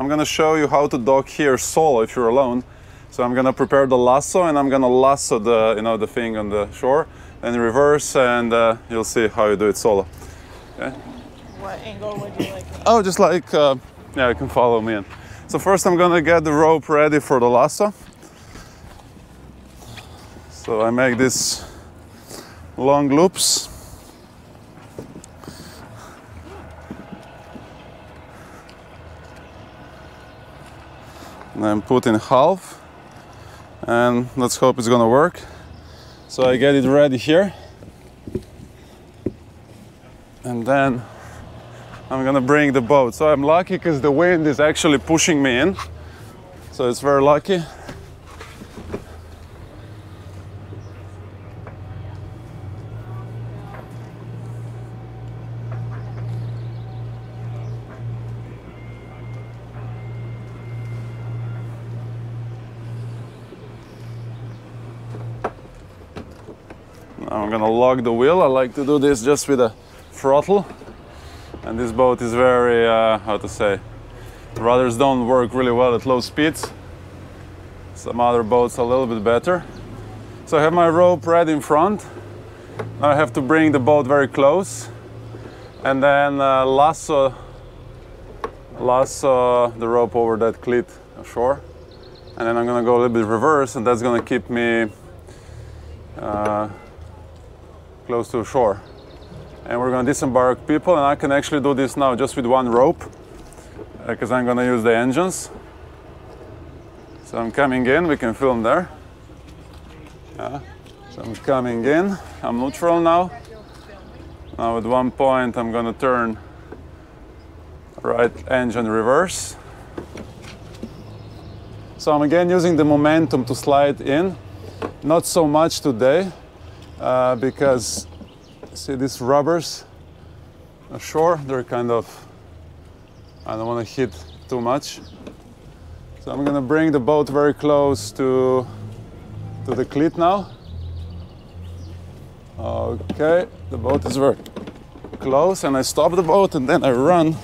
I'm gonna show you how to dock here solo if you're alone. So I'm gonna prepare the lasso and I'm gonna lasso the, the thing on the shore and reverse, and you'll see how you do it solo. Okay? What angle would you like? Oh, just like, yeah, you can follow me in. So first I'm gonna get the rope ready for the lasso. So I make these long loops. And then put in half, and let's hope it's gonna work. So I get it ready here. And then I'm gonna bring the boat. So I'm lucky because the wind is actually pushing me in. So it's very lucky. Now I'm gonna lock the wheel. I like to do this just with a throttle. And this boat is very, how to say, rudders don't work really well at low speeds. Some other boats are a little bit better. So I have my rope right in front. Now I have to bring the boat very close and then lasso the rope over that cleat ashore. And then I'm gonna go a little bit reverse, and that's gonna keep me close to the shore. And we're gonna disembark people, and I can actually do this now just with one rope because I'm gonna use the engines. So I'm coming in, we can film there. Yeah. So I'm coming in, I'm neutral now. Now at one point I'm gonna turn right engine reverse. So I'm again using the momentum to slide in. Not so much today because see these rubbers ashore, they're kind of, I don't want to hit too much. So I'm gonna bring the boat very close to the cleat now. Okay, the boat is very close, and I stop the boat and then I run.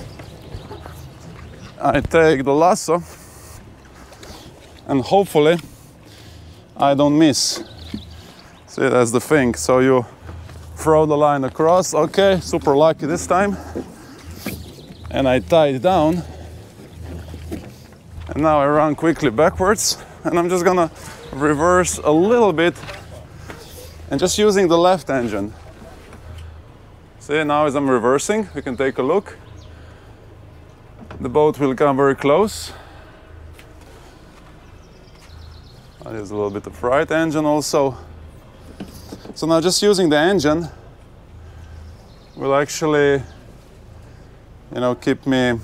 I take the lasso and hopefully I don't miss. See, that's the thing. So you throw the line across. Okay, super lucky this time. And I tie it down. And now I run quickly backwards. And I'm just gonna reverse a little bit and just using the left engine. See, now as I'm reversing, we can take a look. The boat will come very close. There's a little bit of right engine also. So now just using the engine will actually, keep me.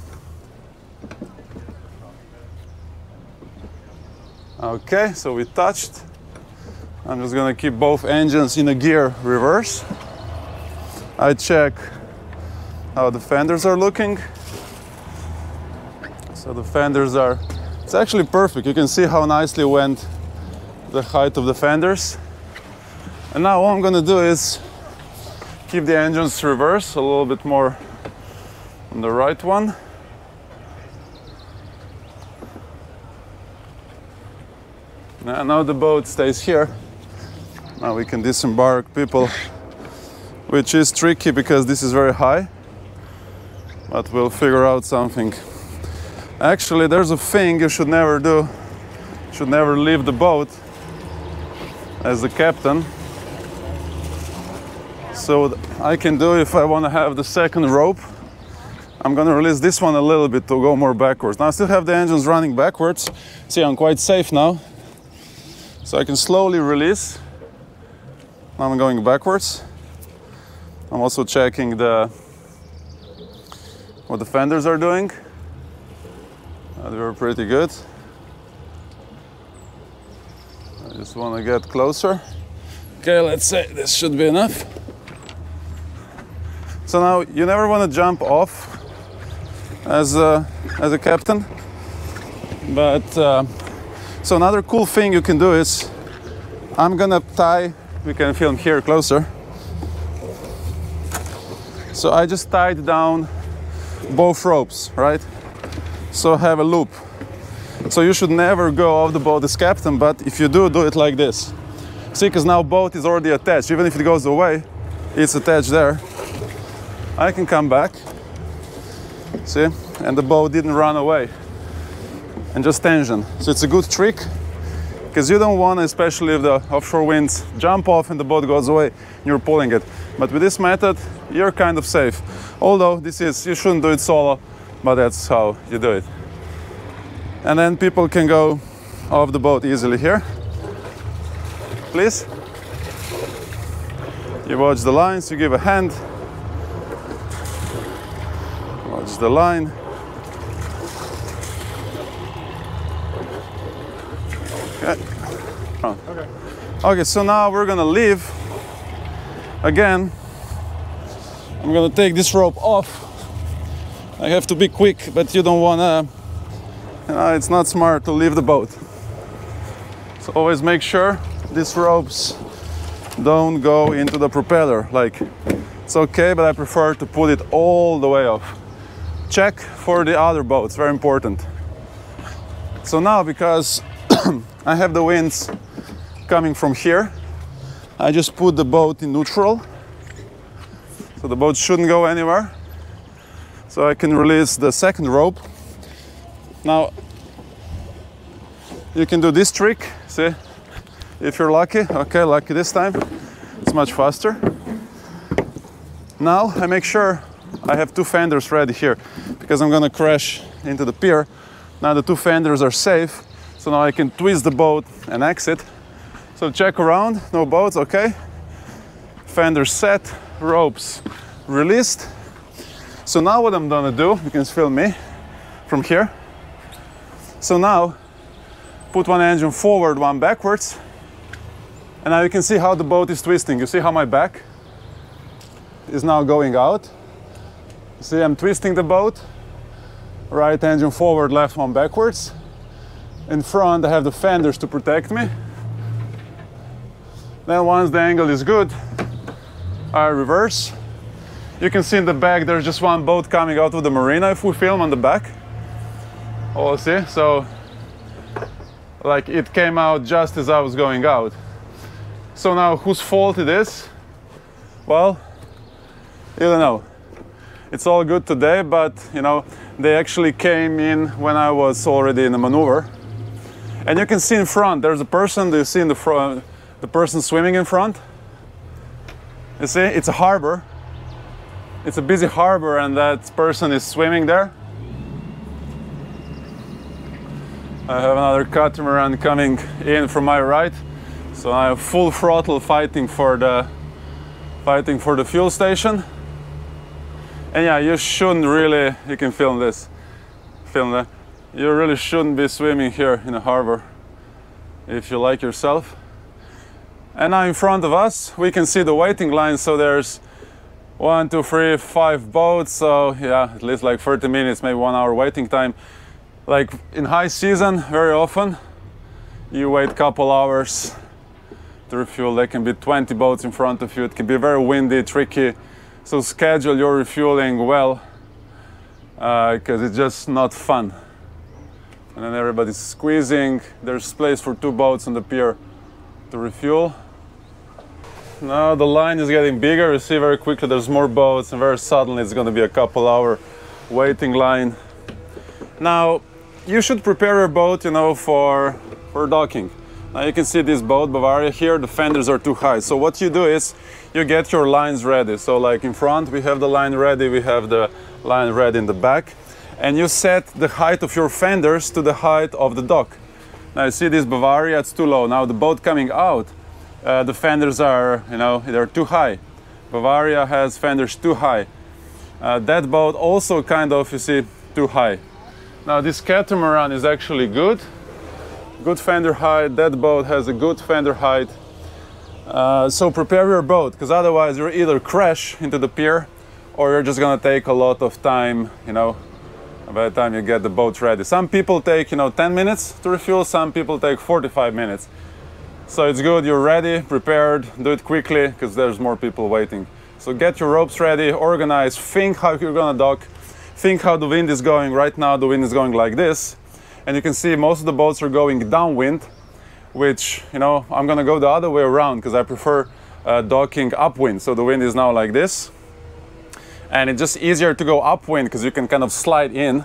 Okay, so we touched. I'm just gonna keep both engines in a gear reverse. I check how the fenders are looking. So the fenders are, it's actually perfect. You can see how nicely went the height of the fenders. And now what I'm gonna do is keep the engines reverse a little bit more on the right one. Now the boat stays here. Now we can disembark people, which is tricky because this is very high, but we'll figure out something. Actually, there's a thing you should never do. You should never leave the boat as the captain. So I can do, if I want to have the second rope, I'm going to release this one a little bit to go more backwards. Now I still have the engines running backwards. See, I'm quite safe now. So I can slowly release. Now I'm going backwards. I'm also checking what the fenders are doing. They were pretty good. I just want to get closer. Okay, let's say this should be enough. So now you never want to jump off as a captain. But so another cool thing you can do is I'm gonna tie. We can film here closer. So I just tied down both ropes, right? so have a loop. So you should never go off the boat as captain, but if you do, do it like this. See, because now boat is already attached. Even if it goes away, it's attached there. I can come back, see, and the boat didn't run away. And just tension. So it's a good trick, because you don't want to, especially if the offshore winds jump off and the boat goes away, you're pulling it. But with this method, you're kind of safe. Although this is, you shouldn't do it solo, but that's how you do it. And then people can go off the boat easily here. Please. You watch the lines, you give a hand. Watch the line. Okay. Okay. Okay, so now we're gonna leave. Again, I'm gonna take this rope off. I have to be quick, but you don't wanna, it's not smart to leave the boat. So always make sure these ropes don't go into the propeller. Like, it's okay, but I prefer to put it all the way off. Check for the other boats, very important. So now, because I have the winds coming from here, I just put the boat in neutral. So the boat shouldn't go anywhere. So I can release the second rope. Now, you can do this trick, see? If you're lucky, okay, lucky this time, it's much faster. Now I make sure I have two fenders ready here, because I'm gonna crash into the pier. Now the two fenders are safe, so now I can twist the boat and exit. So check around, no boats, okay. Fenders set, ropes released. So now what I'm gonna do, you can film me from here. So now, put one engine forward, one backwards. And now you can see how the boat is twisting. You see how my back is now going out. You see, I'm twisting the boat. Right engine forward, left one backwards. In front, I have the fenders to protect me. Then once the angle is good, I reverse. You can see in the back, there's just one boat coming out of the marina if we film on the back. Oh, see, so like it came out just as I was going out. So now whose fault it is? Well, you don't know. It's all good today, but you know, they actually came in when I was already in a maneuver. And you can see in front, there's a person. Do you see in the front, the person swimming in front? You see, it's a harbor. It's a busy harbor, and that person is swimming there. I have another catamaran coming in from my right, so I have full throttle fighting for the fuel station. And yeah, you shouldn't really, you can film this, film that. You really shouldn't be swimming here in a harbor if you like yourself. And now in front of us, we can see the waiting line. So there's 1, 2, 3, 5 boats. So yeah, at least like 30 minutes, maybe 1 hour waiting time. Like in high season, very often, you wait a couple hours to refuel. There can be 20 boats in front of you. It can be very windy, tricky. So schedule your refueling well, because it's just not fun. And then everybody's squeezing. There's place for 2 boats on the pier to refuel. Now the line is getting bigger. You see very quickly there's more boats, and very suddenly it's going to be a couple hour waiting line. Now you should prepare your boat, you know, for docking. Now you can see this boat, Bavaria here, the fenders are too high. So what you do is you get your lines ready. So like in front, we have the line ready, we have the line ready in the back. And you set the height of your fenders to the height of the dock. Now you see this Bavaria, it's too low. Now the boat coming out, the fenders are, you know, they're too high. Bavaria has fenders too high. That boat also kind of, you see, too high. Now this Catamaran is actually good fender height. That boat has a good fender height. So prepare your boat, because otherwise you'll either crash into the pier or you're just gonna take a lot of time, you know, by the time you get the boat ready. Some people take, you know, 10 minutes to refuel, some people take 45 minutes. So it's good you're ready, prepared, do it quickly, because there's more people waiting. So get your ropes ready, organize, think how you're gonna dock, think how the wind is going. Right now the wind is going like this, and you can see most of the boats are going downwind, which, you know, I'm gonna go the other way around because I prefer docking upwind. So the wind is now like this, and it's just easier to go upwind because you can kind of slide in,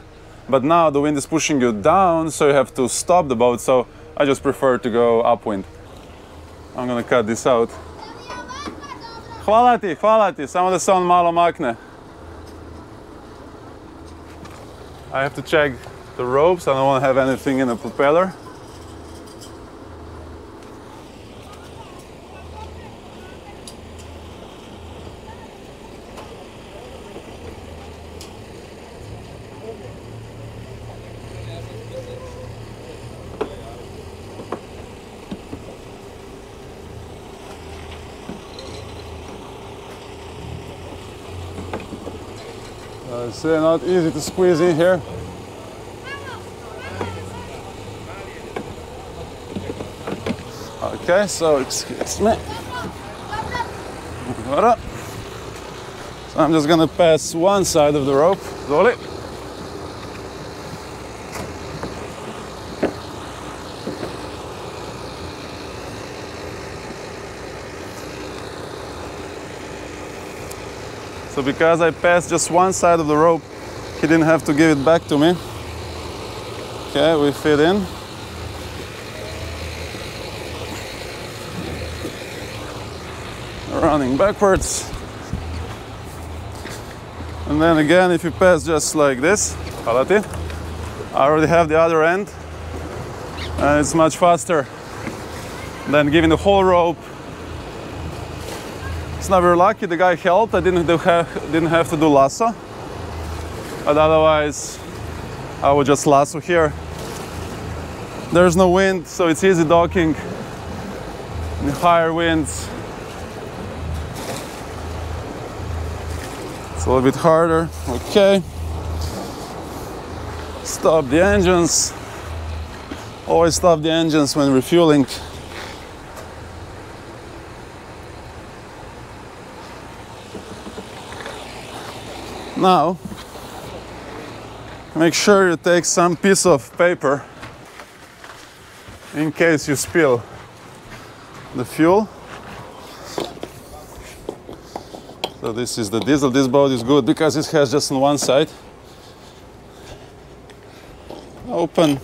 but now the wind is pushing you down, so you have to stop the boat. So I just prefer to go upwind. I'm gonna cut this out. Hvala ti, samo da se on malo makne. I have to check the ropes. I don't want to have anything in the propeller. It's not easy to squeeze in here. Okay, so excuse me. So I'm just gonna pass one side of the rope. Slowly. So because I passed just one side of the rope, he didn't have to give it back to me. Okay, we fit in. Running backwards. And then again, if you pass just like this, I already have the other end, and it's much faster than giving the whole rope. It's not very lucky, the guy helped. I didn't have to do lasso, but otherwise I would just lasso here. There's no wind, so it's easy docking in higher winds. It's a little bit harder. Okay. Stop the engines. Always stop the engines when refueling. Now, make sure you take some piece of paper in case you spill the fuel. So this is the diesel. This boat is good because it has just on one side. Open.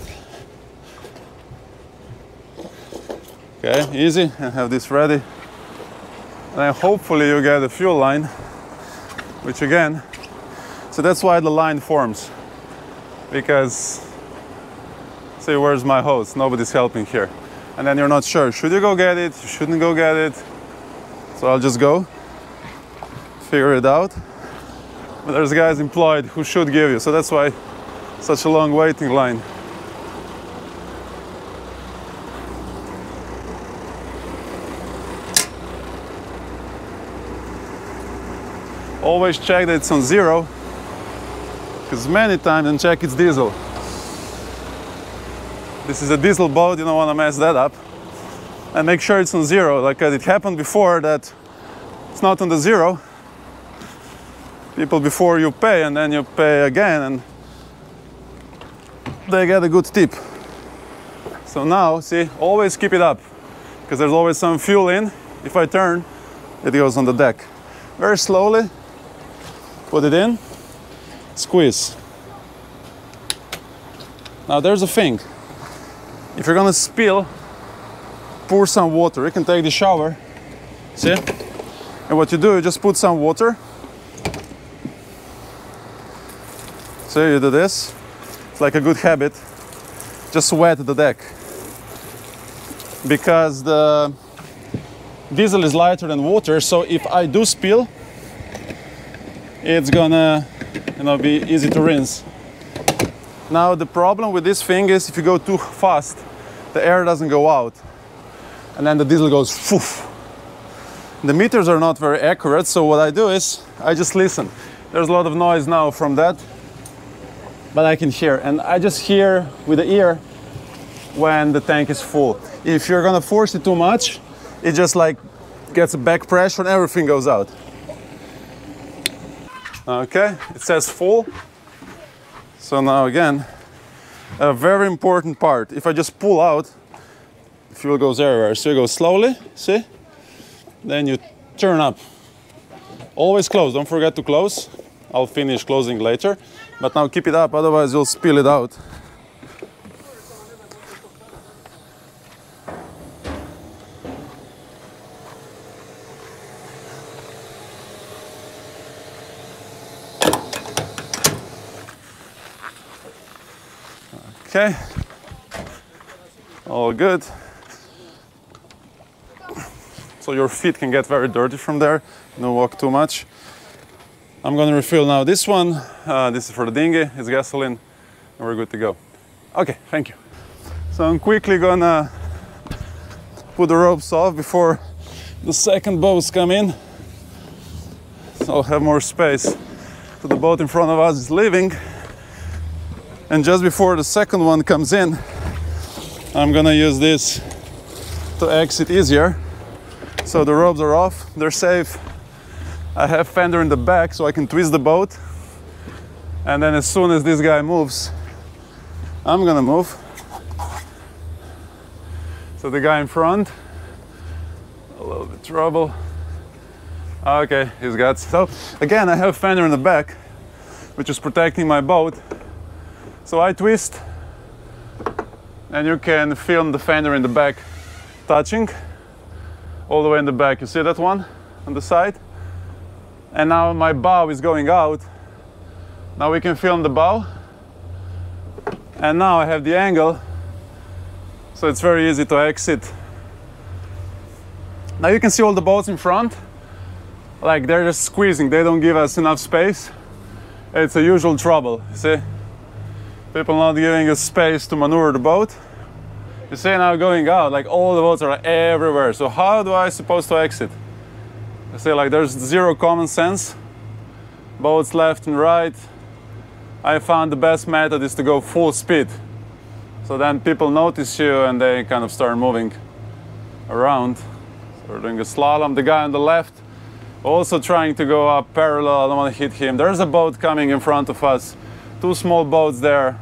Okay, easy, and have this ready. And then hopefully you get a fuel line, which again, so that's why the line forms. Because, say, where's my hose? Nobody's helping here. And then you're not sure, should you go get it? You shouldn't go get it. So I'll just go, figure it out. But there's guys employed who should give you, so that's why such a long waiting line. Always check that it's on zero, because many times and check it's diesel. This is a diesel boat, you don't want to mess that up. And make sure it's on zero, like it happened before that it's not on the zero. People before you pay and then you pay again and they get a good tip. So now, see, always keep it up, because there's always some fuel in. If I turn, it goes on the deck. Very slowly, put it in, squeeze. Now there's a thing. If you're gonna spill, pour some water. You can take the shower, see? And what you do, you just put some water. So you do this. It's like a good habit. Just wet the deck. Because the diesel is lighter than water, so if I do spill, it's gonna, be easy to rinse. Now the problem with this thing is if you go too fast, the air doesn't go out, and then the diesel goes foof. The meters are not very accurate, so what I do is I just listen. There's a lot of noise now from that, but I can hear, and I just hear with the ear when the tank is full. If you're gonna force it too much, it just like gets a back pressure and everything goes out. Okay, it says full. So now again, a very important part. If I just pull out, fuel goes everywhere. So you go slowly, see? Then you turn up. Always close, don't forget to close. I'll finish closing later. But now keep it up, otherwise you'll spill it out. Okay, all good. So your feet can get very dirty from there. Don't walk too much. I'm gonna refill now this one. This is for the dinghy, it's gasoline, and we're good to go. Okay, thank you. So I'm quickly gonna put the ropes off before the second boats come in. So I'll have more space. So the boat in front of us is leaving. And just before the second one comes in, I'm gonna use this to exit easier. So the ropes are off, they're safe. I have fender in the back so I can twist the boat. And then as soon as this guy moves, I'm gonna move. So the guy in front, a little bit trouble. Okay, he's got, so again, I have fender in the back, which is protecting my boat. So I twist, and you can film the fender in the back touching all the way in the back. You see that one on the side? And now my bow is going out. Now we can film the bow. And now I have the angle, so it's very easy to exit. Now you can see all the boats in front, like they're just squeezing, they don't give us enough space. It's a usual trouble, you see? People not giving us space to maneuver the boat. You see now going out, like all the boats are everywhere. So how do I supposed to exit? I say like there's zero common sense. Boats left and right. I found the best method is to go full speed. So then people notice you and they kind of start moving around. So we're doing a slalom. The guy on the left also trying to go up parallel. I don't want to hit him. There's a boat coming in front of us. Two small boats there.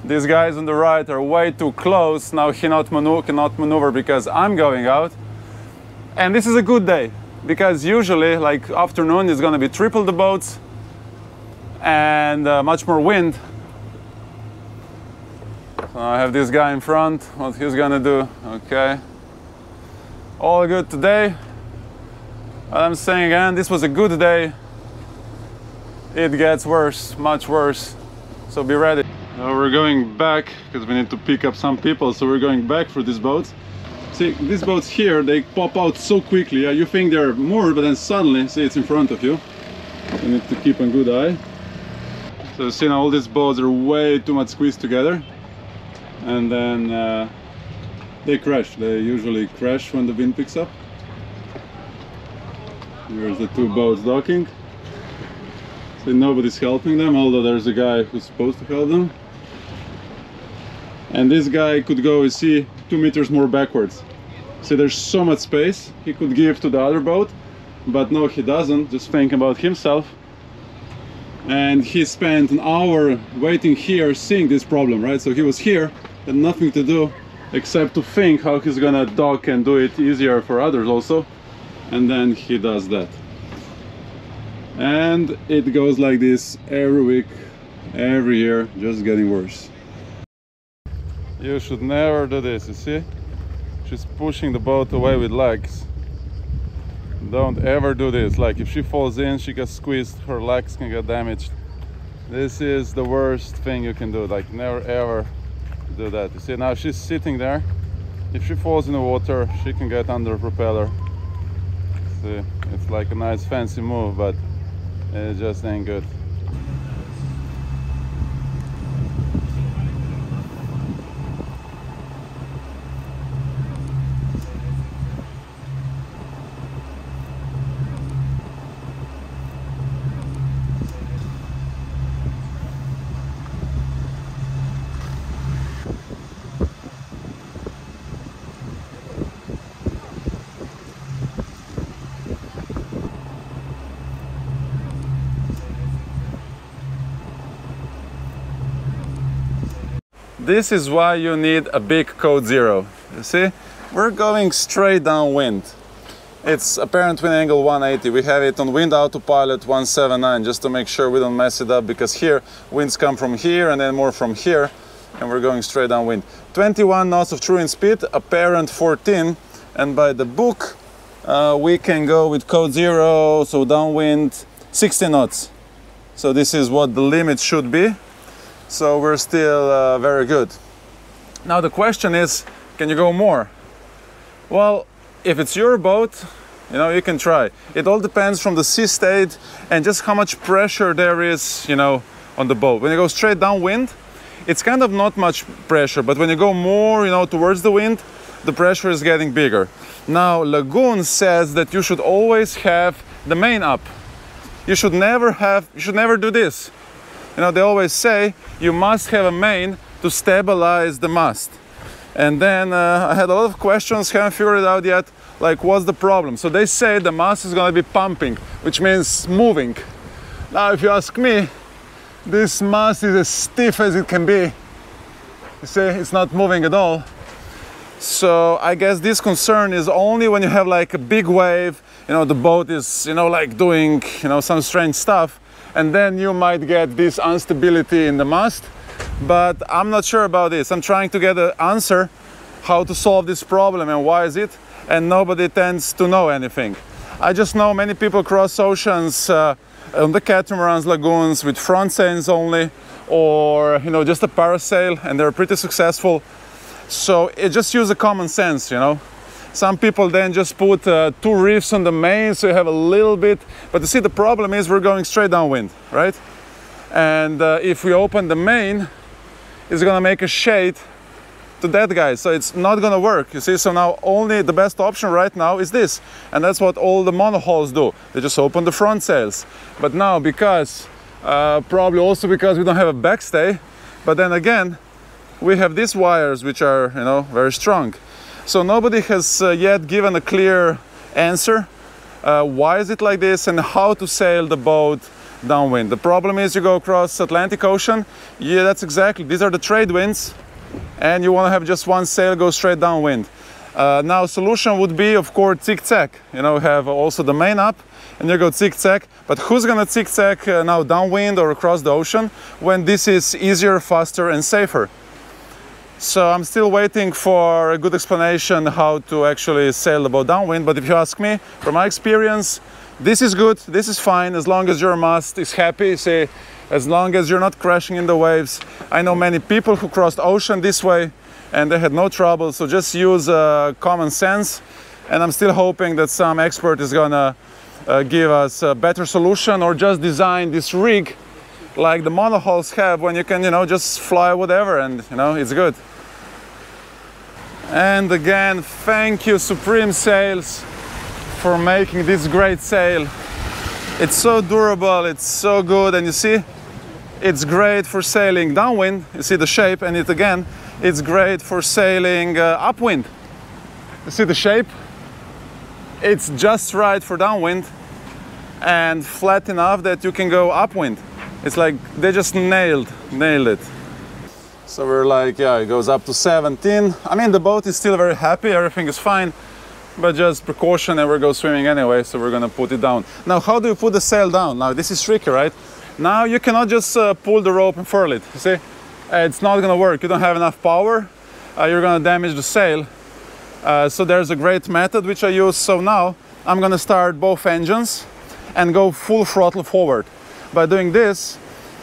These guys on the right are way too close. Now he cannot maneuver because I'm going out. And this is a good day because usually like afternoon is going to be triple the boats and much more wind. So I have this guy in front, what he's going to do. Okay. All good today. But I'm saying again, this was a good day. It gets worse, much worse, so be ready. Now we're going back because we need to pick up some people, so we're going back for these boats. See, these boats here, they pop out so quickly. You think they're moored, but then suddenly, see, it's in front of you. You need to keep a good eye. So you see now all these boats are way too much squeezed together. And then they crash. They usually crash when the wind picks up. Here's the two boats docking. So nobody's helping them, although there's a guy who's supposed to help them. And this guy could go, you see, 2 meters more backwards. See, there's so much space he could give to the other boat, but no, he doesn't, just think about himself. And he spent an hour waiting here, seeing this problem, right? So he was here, had nothing to do except to think how he's gonna dock and do it easier for others also. And then he does that. And it goes like this every week, every year, just getting worse. You should never do this, you see? She's pushing the boat away with legs. Don't ever do this. Like if she falls in, she gets squeezed, her legs can get damaged. This is the worst thing you can do. Like never ever do that. You see, now she's sitting there. If she falls in the water, she can get under the propeller. See, it's like a nice fancy move, but it just ain't good. This is why you need a big code 0. You see, we're going straight downwind. It's apparent wind angle 180. We have it on wind autopilot 179 just to make sure we don't mess it up, because here winds come from here and then more from here, and we're going straight downwind. 21 knots of true wind speed, apparent 14, and by the book we can go with code 0, so downwind 60 knots. So this is what the limit should be. So we're still very good. Now the question is, can you go more? Well, if it's your boat, you know, you can try. It all depends from the sea state and just how much pressure there is, you know, on the boat. When you go straight downwind, it's kind of not much pressure, but when you go more, you know, towards the wind, the pressure is getting bigger. Now, Lagoon says that you should always have the main up. You should never do this. You know, they always say you must have a main to stabilize the mast. And then I had a lot of questions, haven't figured it out yet, like what's the problem. So they say the mast is going to be pumping, which means moving. Now if you ask me, this mast is as stiff as it can be. You see, it's not moving at all. So I guess this concern is only when you have like a big wave, you know, the boat is, you know, like doing, you know, some strange stuff, and then you might get this instability in the mast. But I'm not sure about this. I'm trying to get an answer how to solve this problem and why is it, and nobody tends to know anything. I just know many people cross oceans on the catamarans, lagoons with front sails only, or, you know, just a parasail, and they're pretty successful. So it just use a common sense, you know. Some people then just put 2 reefs on the main, so you have a little bit. But you see, the problem is we're going straight downwind, right? And if we open the main, it's gonna make a shade to that guy, so it's not gonna work, you see. So now only the best option right now is this, and that's what all the monohulls do. They just open the front sails. But now, because probably also because we don't have a backstay, but then again we have these wires which are, you know, very strong. So nobody has yet given a clear answer why is it like this and how to sail the boat downwind. The problem is you go across Atlantic Ocean, yeah, that's exactly, these are the trade winds, and you want to have just one sail go straight downwind. Now solution would be, of course, zigzag. You know, have also the main up and you go zigzag, but who's gonna zigzag now downwind or across the ocean when this is easier, faster and safer? So I'm still waiting for a good explanation how to actually sail the boat downwind. But if you ask me, from my experience, this is good, this is fine, as long as your mast is happy, say, as long as you're not crashing in the waves. I know many people who crossed ocean this way and they had no trouble, so just use common sense. And I'm still hoping that some expert is gonna give us a better solution, or just design this rig like the monohulls have, when you can, you know, just fly whatever and, you know, it's good. And again, thank you Supreme Sails for making this great sail. It's so durable, it's so good, and you see, it's great for sailing downwind. You see the shape, and it's great for sailing upwind. You see the shape? It's just right for downwind and flat enough that you can go upwind. It's like they just nailed it. So we're like, yeah, it goes up to 17. I mean, the boat is still very happy, everything is fine, but just precaution, and we're go swimming anyway, so we're gonna put it down. Now, how do you put the sail down? Now, this is tricky, right? Now, you cannot just pull the rope and furl it, you see? It's not gonna work, you don't have enough power, you're gonna damage the sail. So there's a great method which I use. So now, I'm gonna start both engines and go full throttle forward. By doing this,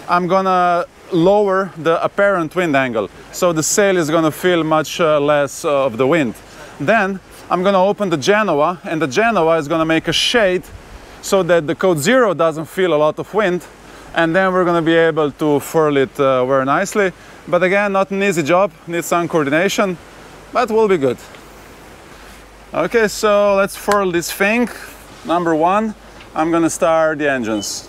I'm gonna lower the apparent wind angle, so the sail is gonna feel much less of the wind. Then I'm gonna open the Genoa, and the Genoa is gonna make a shade so that the code 0 doesn't feel a lot of wind, and then we're gonna be able to furl it very nicely. But again, not an easy job, needs some coordination, but we'll be good. Okay, so let's furl this thing. Number 1, I'm gonna start the engines.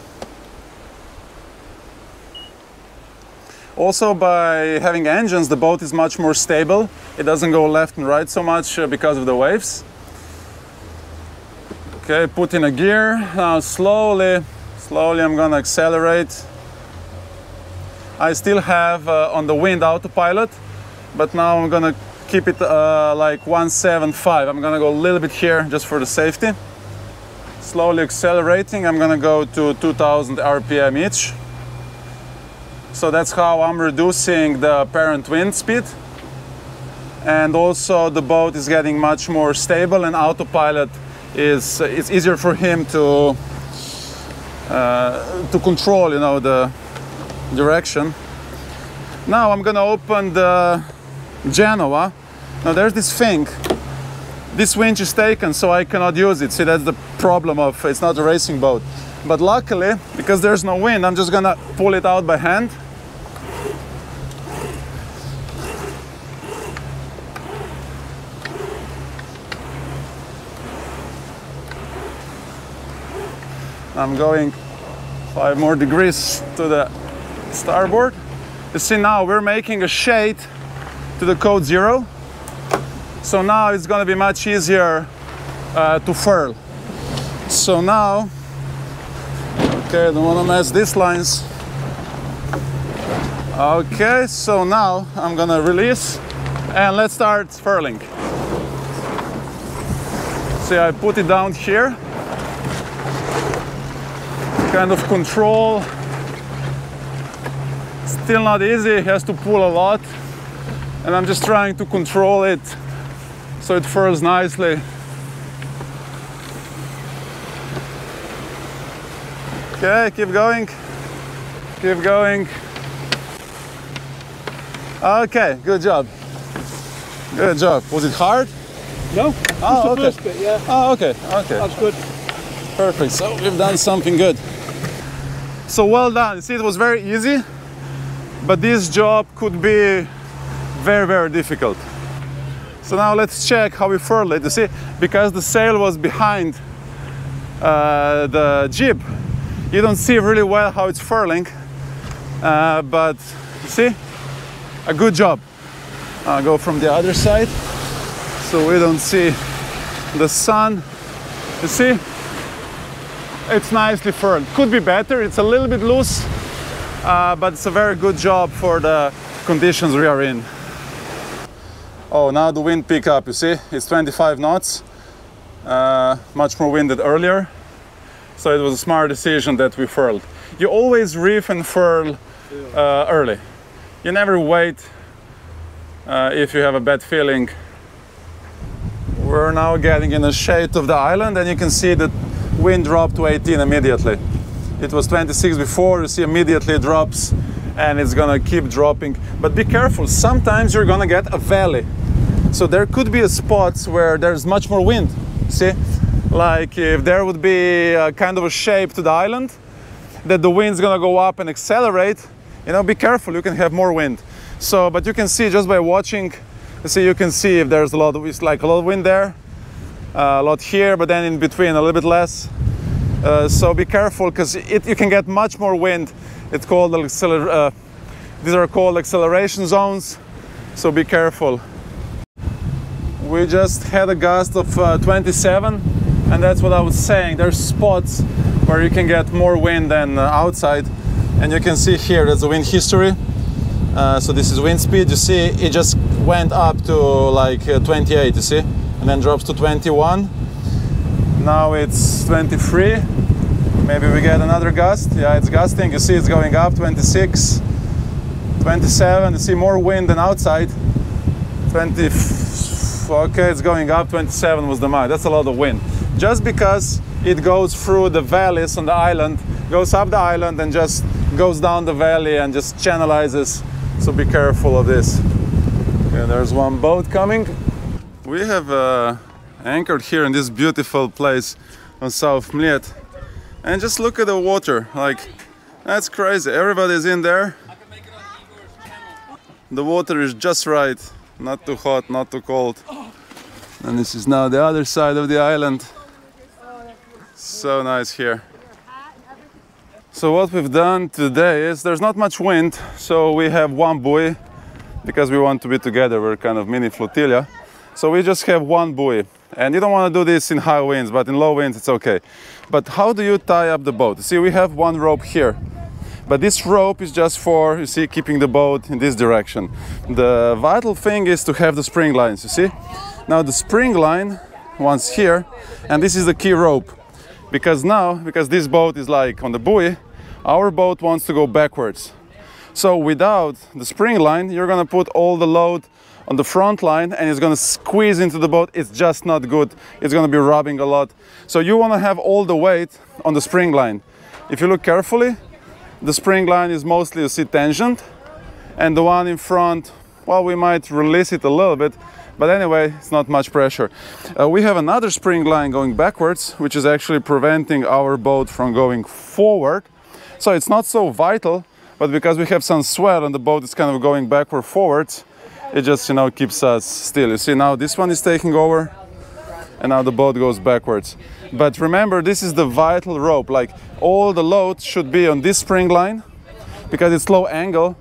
Also, by having engines, the boat is much more stable. It doesn't go left and right so much because of the waves. Okay, put in a gear. Now slowly I'm gonna accelerate. I still have on the wind autopilot, but now I'm gonna keep it like 175. I'm gonna go a little bit here just for the safety. Slowly accelerating, I'm gonna go to 2000 RPM each. So that's how I'm reducing the apparent wind speed. And also the boat is getting much more stable, and autopilot is, it's easier for him to control, you know, the direction. Now I'm gonna open the Genoa. Now there's this thing, this winch is taken, so I cannot use it. See, that's the problem of, it's not a racing boat. But luckily, because there's no wind, I'm just gonna pull it out by hand. I'm going 5 more degrees to the starboard. You see, now we're making a shade to the code 0. So now it's going to be much easier to furl. So now, okay, I don't want to mess these lines. Okay, so now I'm going to release and let's start furling. See, I put it down here. Kind of control. Still not easy, he has to pull a lot. And I'm just trying to control it so it furls nicely. Okay, keep going. Keep going. Okay, good job. Good job. Was it hard? No, oh, the first bit, yeah. Oh, okay, okay. That's good. Perfect, so we've done something good. So well done. You see, it was very easy, but this job could be very, very difficult. So now let's check how we furl it. You see, because the sail was behind the jib, you don't see really well how it's furling, but you see, a good job. I'll go from the other side so we don't see the sun. You see, it's nicely furled. Could be better, it's a little bit loose, but it's a very good job for the conditions we are in. Oh, now the wind pick up, you see, it's 25 knots, much more wind than earlier. So it was a smart decision that we furled. You always reef and furl early. You never wait if you have a bad feeling. We're now getting in the shade of the island, and you can see that wind dropped to 18 immediately. It was 26 before, you see immediately it drops, and it's gonna keep dropping. But be careful, sometimes you're gonna get a valley. So there could be spots where there's much more wind, see? Like if there would be a kind of a shape to the island, that the wind's gonna go up and accelerate, you know, be careful, you can have more wind. So, but you can see just by watching, you can see if there's a lot of, it's like a lot of wind there, a lot here, but then in between a little bit less. So be careful, because you can get much more wind. It's called, these are called acceleration zones, so be careful. We just had a gust of 27, and that's what I was saying. There's spots where you can get more wind than outside, and you can see here there's a wind history. So this is wind speed. You see it just went up to like 28, you see, and then drops to 21. Now it's 23. Maybe we get another gust. Yeah, it's gusting. You see it's going up, 26, 27. You see more wind than outside. 20. Okay, it's going up. 27 was the mark. That's a lot of wind. Just because it goes through the valleys on the island, goes up the island and just goes down the valley and just channelizes. So be careful of this. Okay, there's one boat coming. We have anchored here in this beautiful place on South Mliet. And just look at the water. Like, that's crazy. Everybody's in there. The water is just right. Not too hot, not too cold. And this is now the other side of the island. So nice here. So what we've done today is there's not much wind, so we have one buoy because we want to be together. We're kind of mini flotilla. So we just have one buoy. And you don't want to do this in high winds, but in low winds it's okay. But how do you tie up the boat? See, we have one rope here. But this rope is just for, you see, keeping the boat in this direction. The vital thing is to have the spring lines, you see. Now the spring line, once here, and this is the key rope. Because now, because this boat is like on the buoy, our boat wants to go backwards. So without the spring line, you're gonna put all the load on the front line and it's gonna squeeze into the boat. It's just not good. It's gonna be rubbing a lot. So you wanna have all the weight on the spring line. If you look carefully, the spring line is mostly, you see, tensioned, and the one in front, well, we might release it a little bit, but anyway, it's not much pressure. We have another spring line going backwards, which is actually preventing our boat from going forward. So it's not so vital, but because we have some swell and the boat is kind of going backward forwards, it just, you know, keeps us still. You see, now this one is taking over, and now the boat goes backwards. But remember, this is the vital rope. Like, all the load should be on this spring line, because it's low angle,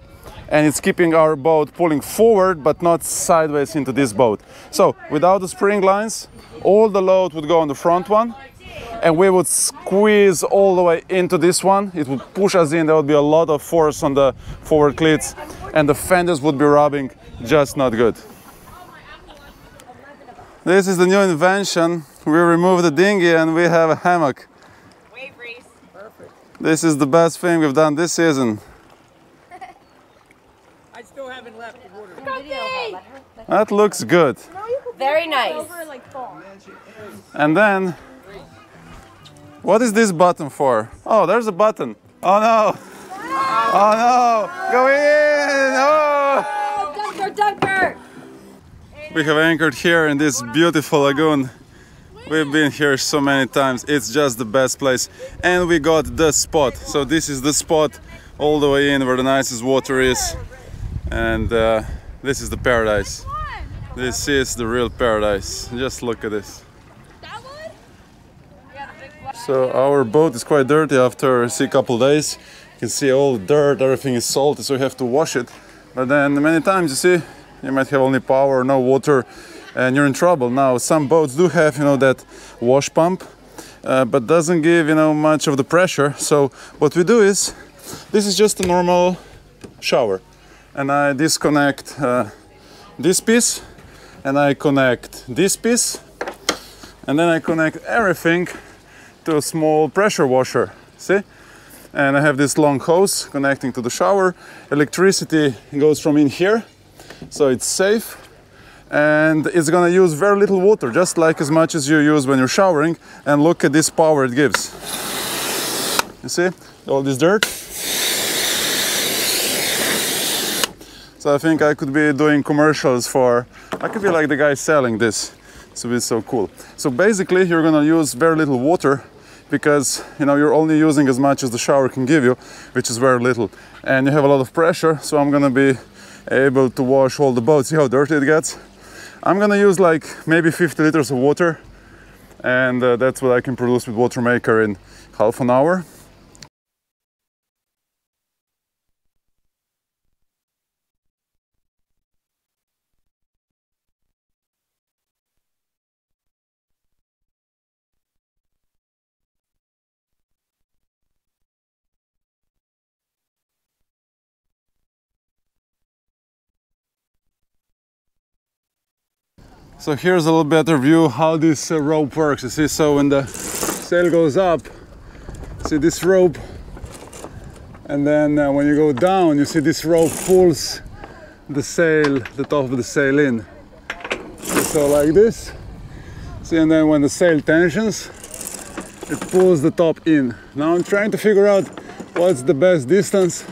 and it's keeping our boat pulling forward, but not sideways into this boat. So, without the spring lines, all the load would go on the front one, and we would squeeze all the way into this one. It would push us in. There would be a lot of force on the forward cleats, and the fenders would be rubbing just not good. This is the new invention. We remove the dinghy and we have a hammock. Wave race. Perfect. This is the best thing we've done this season. I still haven't left the water. That looks good. Very nice. And then, what is this button for? Oh, there's a button. Oh no! Oh no! Go in! Oh! Dunker! We have anchored here in this beautiful lagoon. We've been here so many times. It's just the best place. And we got the spot. So this is the spot all the way in where the nicest water is. And this is the paradise. This is the real paradise. Just look at this. So our boat is quite dirty after a couple days. You can see all the dirt, everything is salty, so you have to wash it. But then many times, you see, you might have only power, no water, and you're in trouble. Now, some boats do have, you know, that wash pump, but doesn't give, you know, much of the pressure. So what we do is, this is just a normal shower. And I disconnect this piece, and I connect this piece, and then I connect everything to a small pressure washer, see? And I have this long hose connecting to the shower. Electricity goes from in here, so it's safe. And it's gonna use very little water, just like as much as you use when you're showering. And look at this power it gives. You see, all this dirt. So I think I could be doing commercials for, I could be like the guy selling this. So it's so cool. So basically you're gonna use very little water, because, you know, you're only using as much as the shower can give you, which is very little. And you have a lot of pressure, so I'm gonna be able to wash all the boats. See how dirty it gets? I'm gonna use like maybe 50 liters of water, and that's what I can produce with water maker in half an hour. So here's a little better view how this rope works. You see, so when the sail goes up, see this rope, and then when you go down, you see this rope pulls the sail, the top of the sail in. So like this. See, and then when the sail tensions, it pulls the top in. Now I'm trying to figure out what's the best distance,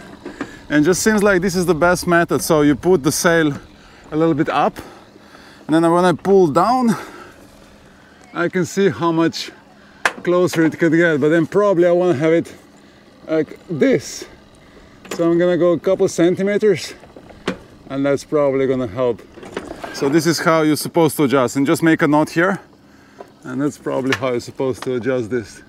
and just seems like this is the best method. So you put the sail a little bit up, and then when I pull down, I can see how much closer it could get, but then probably I want to have it like this. So I'm gonna go a couple centimeters, and that's probably gonna help. So this is how you're supposed to adjust, and just make a knot here, and that's probably how you're supposed to adjust this.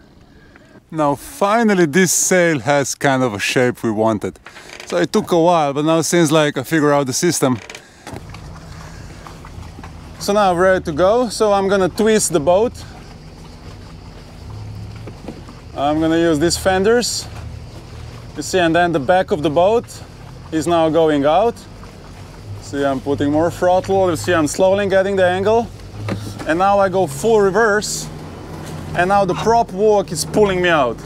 Now finally this sail has kind of a shape we wanted. So it took a while, but now it seems like I figured out the system. So now I'm ready to go. So I'm gonna twist the boat. I'm gonna use these fenders You see, and then the back of the boat is now going out. See, I'm putting more throttle. You see, I'm slowly getting the angle. And now I go full reverse. And now the prop walk is pulling me out.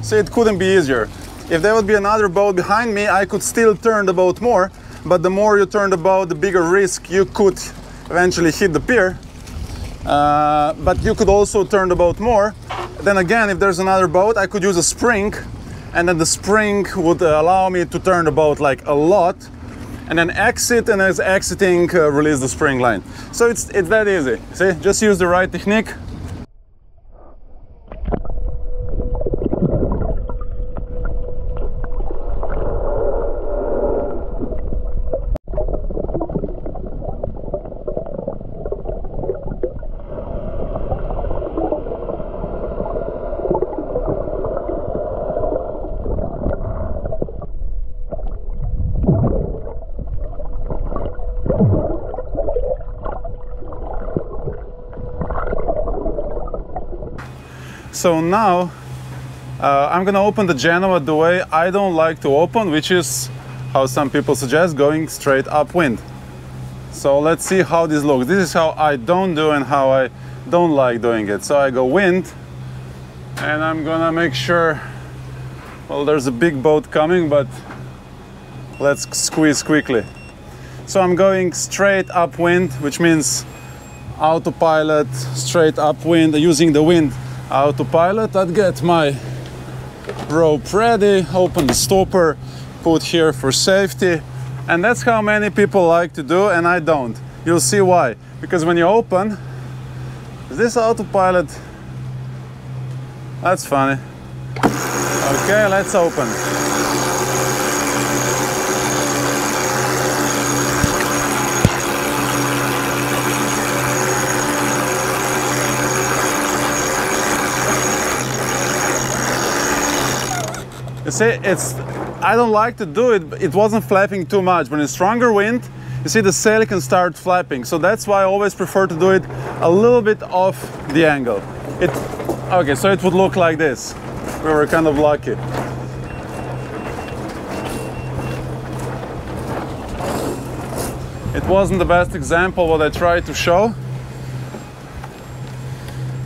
See, it couldn't be easier. If there would be another boat behind me, I could still turn the boat more. But the more you turn the boat, the bigger risk you could eventually hit the pier. But you could also turn the boat more. Then again, if there's another boat, I could use a spring, and then the spring would allow me to turn the boat like a lot, and then exit, and as exiting, release the spring line. So it's that easy. See, just use the right technique. So now I'm gonna open the Genoa the way I don't like to open, which is how some people suggest, going straight upwind. So let's see how this looks. This is how I don't do and how I don't like doing it. So I go wind, and I'm gonna make sure, well, there's a big boat coming, but let's squeeze quickly. So I'm going straight upwind, which means autopilot, straight upwind, using the wind. Autopilot. I'd get my rope ready, open the stopper, put here for safety, and that's how many people like to do, and I don't. You'll see why. Because when you open, this autopilot, that's funny. Okay, let's open. You see, I don't like to do it, it wasn't flapping too much. When it's stronger wind, you see the sail can start flapping. So that's why I always prefer to do it a little bit off the angle. Okay, so it would look like this. We were kind of lucky. It wasn't the best example what I tried to show.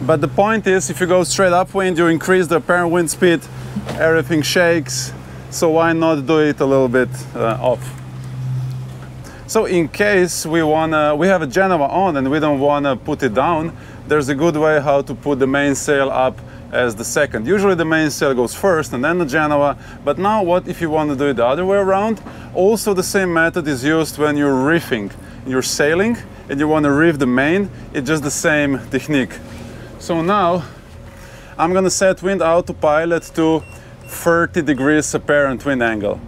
But the point is, if you go straight upwind, you increase the apparent wind speed, everything shakes, so why not do it a little bit off? So in case we have a Genoa on and we don't wanna put it down, there's a good way how to put the mainsail up as the second. Usually the mainsail goes first and then the Genoa, but now what if you want to do it the other way around? Also the same method is used when you're reefing. You're sailing and you want to reef the main, it's just the same technique. So now I'm gonna set wind autopilot to 30 degrees apparent wind angle.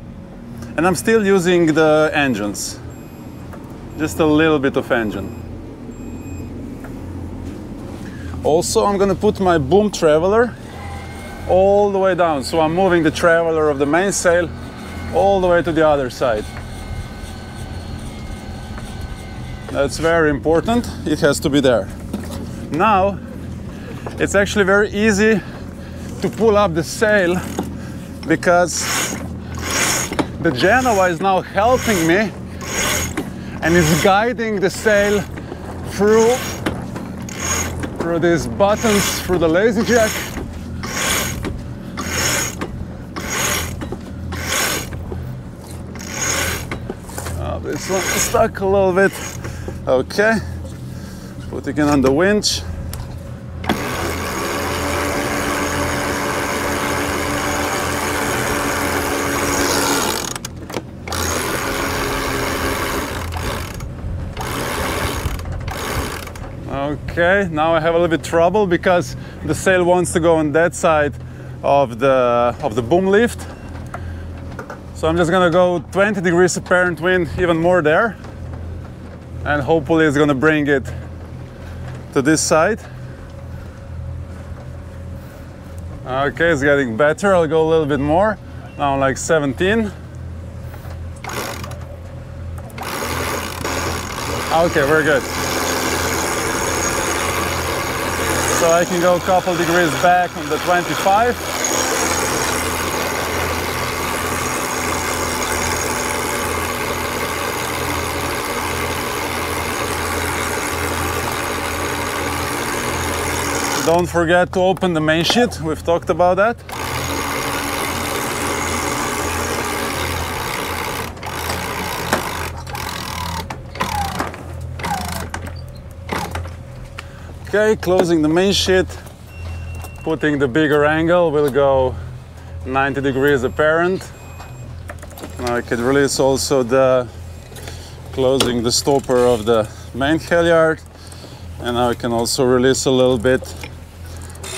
And I'm still using the engines. Just a little bit of engine. Also, I'm gonna put my boom traveler all the way down. So I'm moving the traveler of the mainsail all the way to the other side. That's very important. It has to be there. Now, it's actually very easy to pull up the sail because the Genoa is now helping me and is guiding the sail through these buttons, through the lazy jack. Oh, this one is stuck a little bit. Okay, putting it on the winch. Okay, now I have a little bit trouble because the sail wants to go on that side of the boom lift. So I'm just gonna go 20 degrees apparent wind, even more there. And hopefully it's gonna bring it to this side. Okay, it's getting better. I'll go a little bit more. Now like 17. Okay, very good. So I can go a couple degrees back on the 25. Don't forget to open the main sheet, we've talked about that. Okay, closing the main sheet, putting the bigger angle, will go 90 degrees apparent. Now I can release also the closing the stopper of the main halyard, and now I can also release a little bit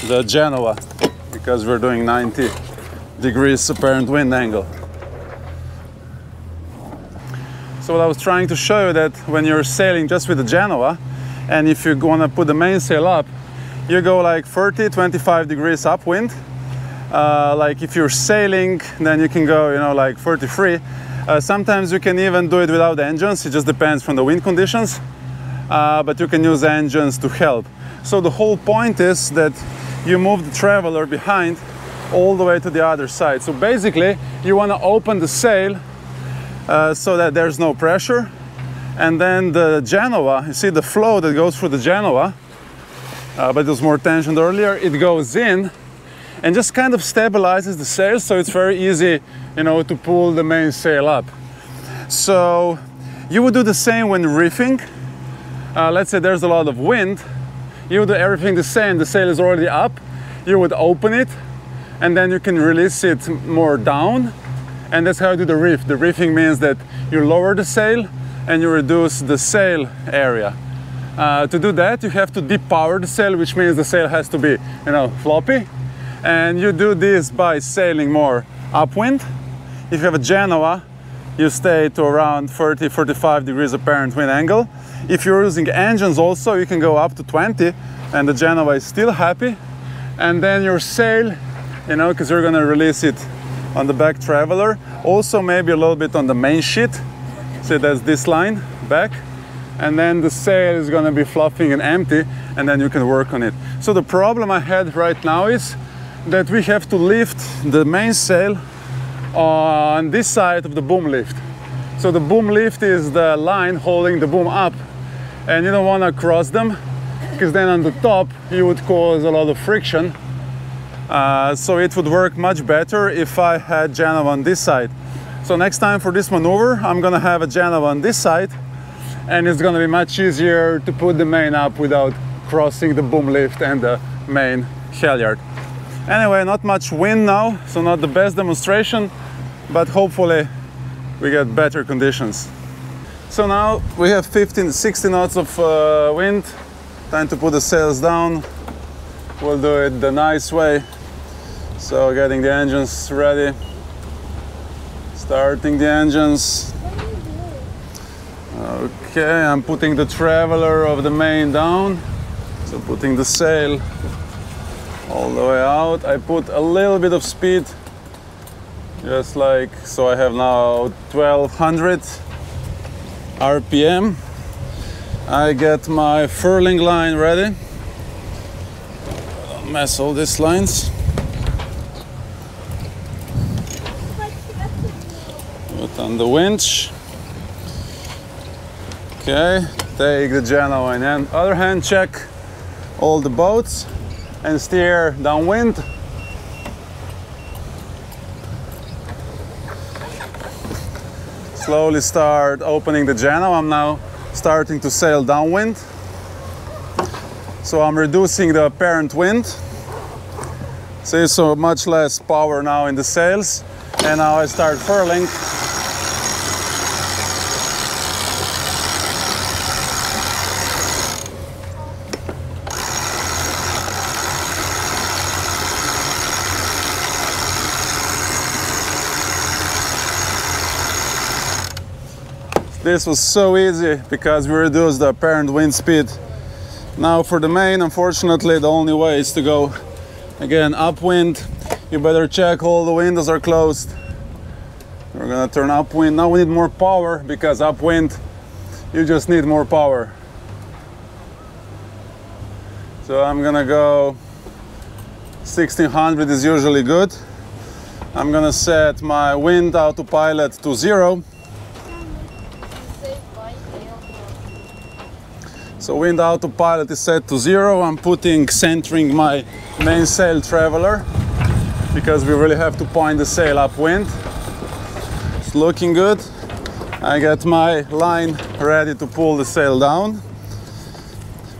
the Genoa, because we're doing 90 degrees apparent wind angle. So what I was trying to show you, that when you're sailing just with the Genoa, and if you want to put the mainsail up, you go like 30, 25 degrees upwind. Like if you're sailing, then you can go, you know, like 33. Sometimes you can even do it without the engines. It just depends from the wind conditions. But you can use the engines to help. So the whole point is that you move the traveler behind all the way to the other side. So basically, you want to open the sail so that there's no pressure. And then the Genoa, you see the flow that goes through the Genoa, but it was more tensioned earlier, it goes in and just kind of stabilizes the sail, so it's very easy, you know, to pull the main sail up. So you would do the same when reefing. Let's say there's a lot of wind, you would do everything the same, the sail is already up, you would open it, and then you can release it more down, and that's how you do the reef. The reefing means that you lower the sail and you reduce the sail area. To do that, you have to depower the sail, which means the sail has to be, you know, floppy. And you do this by sailing more upwind. If you have a Genoa, you stay to around 30, 45 degrees apparent wind angle. If you're using engines also, you can go up to 20, and the Genoa is still happy. And then your sail, you know, because you're gonna release it on the back traveler, also maybe a little bit on the main sheet. So that's this line back, and then the sail is going to be fluffing and empty, and then you can work on it. So the problem I had right now is that we have to lift the mainsail on this side of the boom lift. So the boom lift is the line holding the boom up, and you don't want to cross them, because then on the top you would cause a lot of friction. So it would work much better if I had Genoa on this side. So next time for this maneuver, I'm gonna have a Genoa on this side, and it's gonna be much easier to put the main up without crossing the boom lift and the main halyard. Anyway, not much wind now, so not the best demonstration, but hopefully we get better conditions. So now we have 15, 16 knots of wind. Time to put the sails down. We'll do it the nice way. So getting the engines ready. Starting the engines. Okay, I'm putting the traveler of the main down. So putting the sail all the way out. I put a little bit of speed, just like, so I have now 1200 RPM. I get my furling line ready. Don't mess all these lines. Put on the winch. Okay, take the Genoa in the other hand, check all the boats and steer downwind. Slowly start opening the Genoa. I'm now starting to sail downwind. So I'm reducing the apparent wind. See, so much less power now in the sails. And now I start furling. This was so easy because we reduced the apparent wind speed. Now for the main, unfortunately, the only way is to go again upwind. You better check all the windows are closed. We're gonna turn upwind. Now we need more power because upwind, you just need more power. So I'm gonna go 1600 is usually good. I'm gonna set my wind autopilot to 0. So wind autopilot is set to 0. I'm centering my mainsail traveler because we really have to point the sail upwind. It's looking good. I got my line ready to pull the sail down.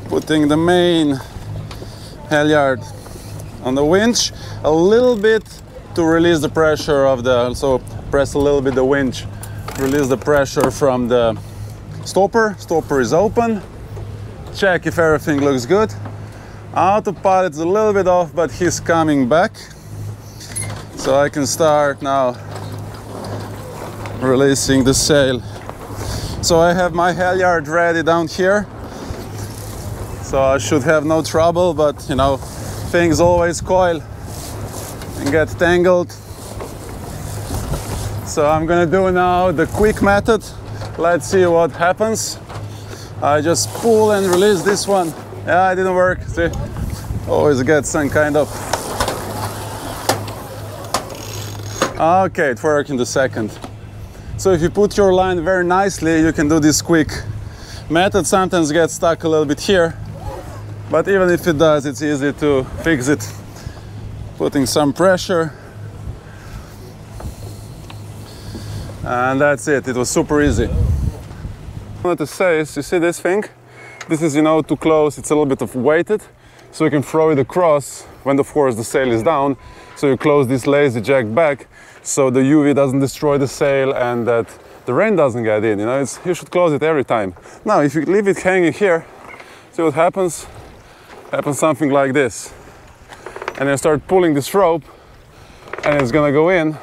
Putting the main halyard on the winch a little bit to release the pressure of the, so press a little bit the winch, release the pressure from the stopper. Stopper is open. Check if everything looks good. Autopilot's a little bit off, but he's coming back. So I can start now releasing the sail. So I have my halyard ready down here. So I should have no trouble, but you know, things always coil and get tangled. So I'm gonna do now the quick method. Let's see what happens. I just pull and release this one. Yeah, it didn't work. See, always get some kind of. Okay, it worked in the second. So if you put your line very nicely, you can do this quick method. Sometimes get stuck a little bit here, but even if it does, it's easy to fix it. Putting some pressure. And that's it. It was super easy. What I wanted to say is, you see this thing? This is, you know, too close. It's a little bit of weighted, so you can throw it across when, of course, the sail is down. So you close this lazy jack back, so the UV doesn't destroy the sail and that the rain doesn't get in. You know, you should close it every time. Now, if you leave it hanging here, see what happens? Happens something like this. And then start pulling this rope, and it's gonna go in.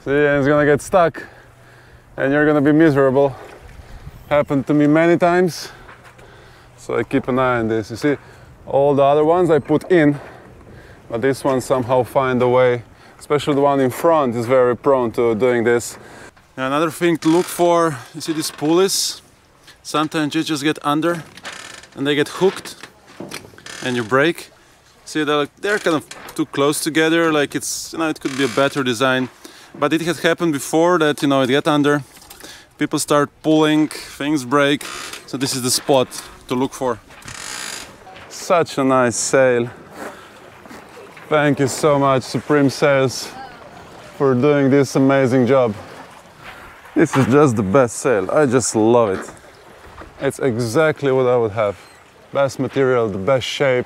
See, and it's gonna get stuck, and you're gonna be miserable. Happened to me many times, so I keep an eye on this. You see, all the other ones I put in, but this one somehow find a way. Especially the one in front is very prone to doing this. And another thing to look for, you see these pulleys? Sometimes you just get under, and they get hooked. And you brake. See, they're kind of too close together. Like it's, you know, it could be a better design, but it has happened before that, you know, it get under. People start pulling, things break. So this is the spot to look for. Such a nice sail. Thank you so much, Supreme Sails, for doing this amazing job. This is just the best sail. I just love it. It's exactly what I would have. Best material, the best shape.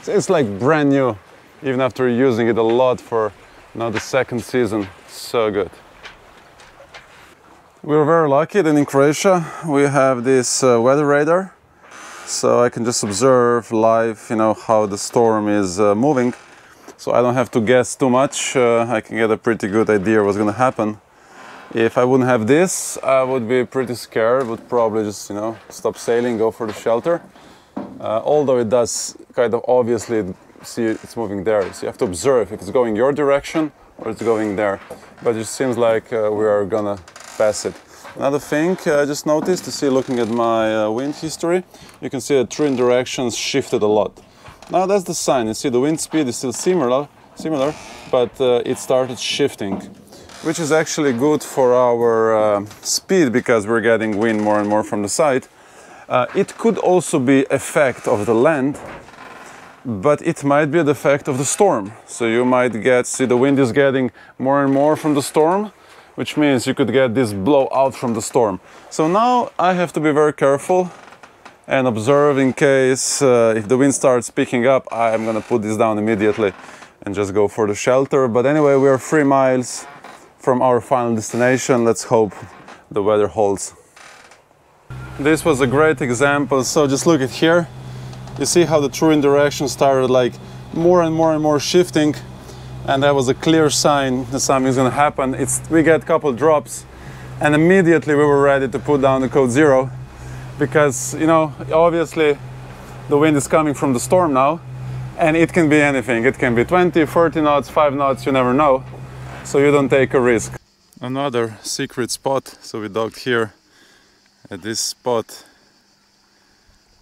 It's like brand new, even after using it a lot for now the second season. So good. We were very lucky that in Croatia we have this weather radar, so I can just observe live, you know, how the storm is moving. So I don't have to guess too much. I can get a pretty good idea what's going to happen. If I wouldn't have this, I would be pretty scared. Would probably just, you know, stop sailing, go for the shelter. Although it does kind of obviously see it's moving there. So you have to observe if it's going your direction or it's going there. But it seems like we are gonna pass it. Another thing I just noticed, you see, looking at my wind history, you can see that wind directions shifted a lot. Now that's the sign. You see the wind speed is still similar, but it started shifting, which is actually good for our speed because we're getting wind more and more from the side. It could also be effect of the land, but it might be the effect of the storm. So you might see the wind is getting more and more from the storm, which means you could get this blowout from the storm. So now I have to be very careful and observe in case if the wind starts picking up, I'm gonna put this down immediately and just go for the shelter. But anyway, we are 3 miles from our final destination. Let's hope the weather holds. This was a great example. So just look at here. You see how the true wind direction started like more and more shifting, and that was a clear sign that something's going to happen. We get a couple drops, and immediately we were ready to put down the code 0 because, you know, obviously the wind is coming from the storm now, and it can be anything. It can be 20, 30 knots, 5 knots, you never know. So you don't take a risk. Another secret spot. So we docked here at this spot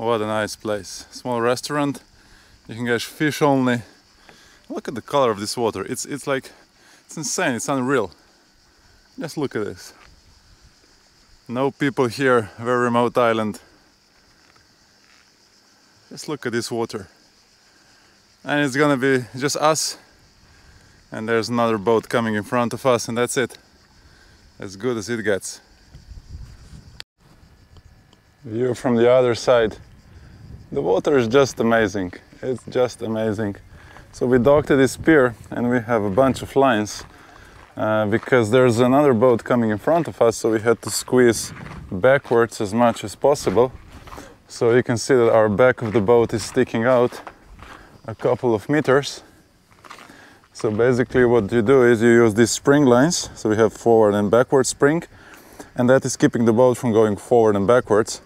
What a nice place. Small restaurant. You can catch fish only. Look at the color of this water. It's like, it's insane, it's unreal. Just look at this. No people here, very remote island. Just look at this water. And it's gonna be just us. And there's another boat coming in front of us, and that's it. As good as it gets. View from the other side. The water is just amazing. It's just amazing. So we docked at this pier and we have a bunch of lines because there's another boat coming in front of us, so we had to squeeze backwards as much as possible. So you can see that our back of the boat is sticking out a couple of meters. So basically what you do is you use these spring lines, so we have forward and backward spring, and that is keeping the boat from going forward and backwards.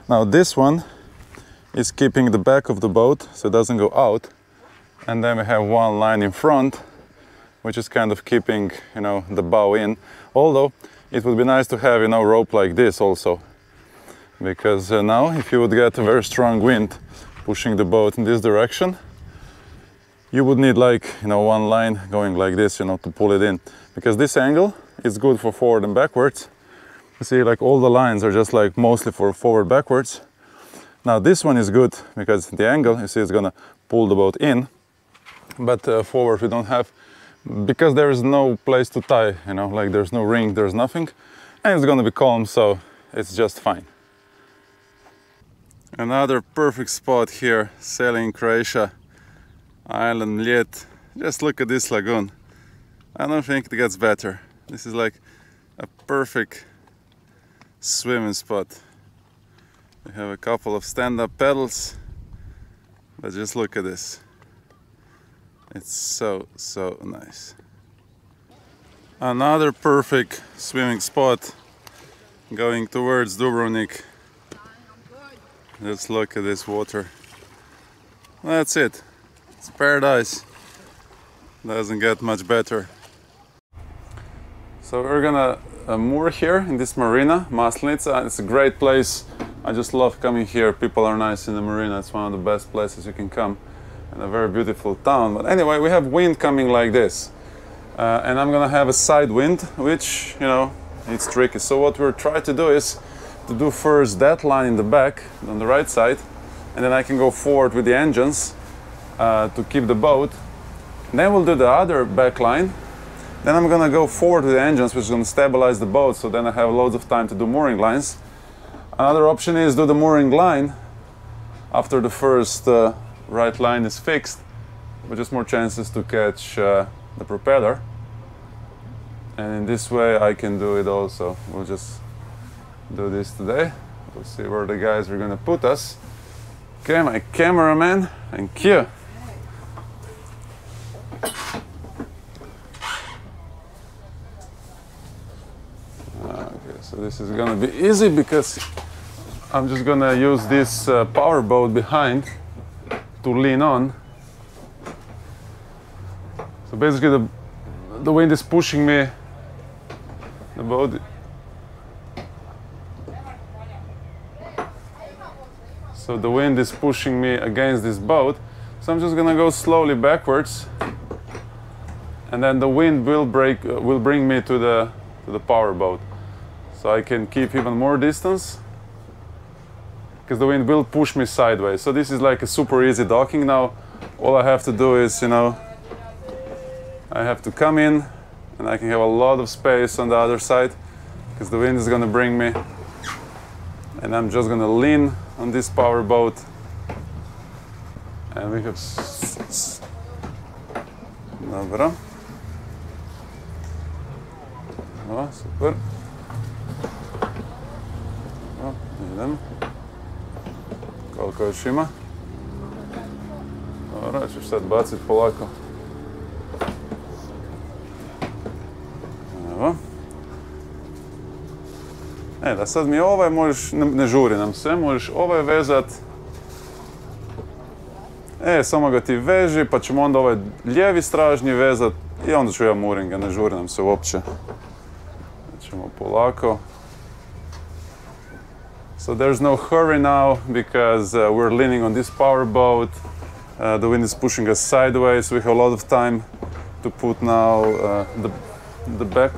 Now this one is keeping the back of the boat so it doesn't go out, and then we have one line in front which is kind of keeping, you know, the bow in. Although it would be nice to have, you know, rope like this also, because now if you would get a very strong wind pushing the boat in this direction, you would need like, you know, one line going like this, you know, to pull it in, because this angle is good for forward and backwards. You see, like all the lines are just like mostly for forward backwards. Now this one is good because the angle, you see, is gonna pull the boat in, but forward we don't have, because there is no place to tie, you know, like there's no ring, there's nothing, and it's gonna be calm, so it's just fine. Another perfect spot here, sailing in Croatia, island Mljet. Just look at this lagoon. I don't think it gets better. This is like a perfect swimming spot. We have a couple of stand-up pedals, but just look at this. It's so nice. Another perfect swimming spot going towards Dubrovnik. Just look at this water. That's it. It's paradise. Doesn't get much better. So we're gonna moor here in this marina, Maslenica. It's a great place. I just love coming here. People are nice in the marina. It's one of the best places you can come, and a very beautiful town. But anyway, we have wind coming like this, and I'm gonna have a side wind, which, you know, it's tricky. So what we're trying to do is to do first that line in the back on the right side, and then I can go forward with the engines to keep the boat. And then we'll do the other back line. Then I'm gonna go forward with the engines, which is gonna stabilize the boat, so then I have loads of time to do mooring lines. Another option is do the mooring line after the first right line is fixed, with just more chances to catch the propeller. And in this way I can do it also. We'll just do this today. We'll see where the guys are gonna put us. Okay, my cameraman, thank you. Okay, so this is gonna be easy because I'm just gonna use this power boat behind to lean on. So basically the wind is pushing me, the boat. So the wind is pushing me against this boat. So I'm just gonna go slowly backwards, and then the wind will bring me to the power boat. So I can keep even more distance, because the wind will push me sideways. So this is like a super easy docking now. All I have to do is, you know, I have to come in, and I can have a lot of space on the other side, because the wind is gonna bring me, and I'm just gonna lean on this power boat, and we have dobro. O, super. O, idem. Koliko još ima? Dobro, ćeš sad baciti polako. Evo. Da sad mi ovaj možeš, ne žuri nam se, možeš ovaj vezat. Samo ga ti veži, pa ćemo onda ovaj lijevi stražnji vezat i onda ću ja mooringa, ne žuri nam se uopće. Ćemo polako. So there's no hurry now because we're leaning on this power boat. The wind is pushing us sideways. We have a lot of time to put now the back.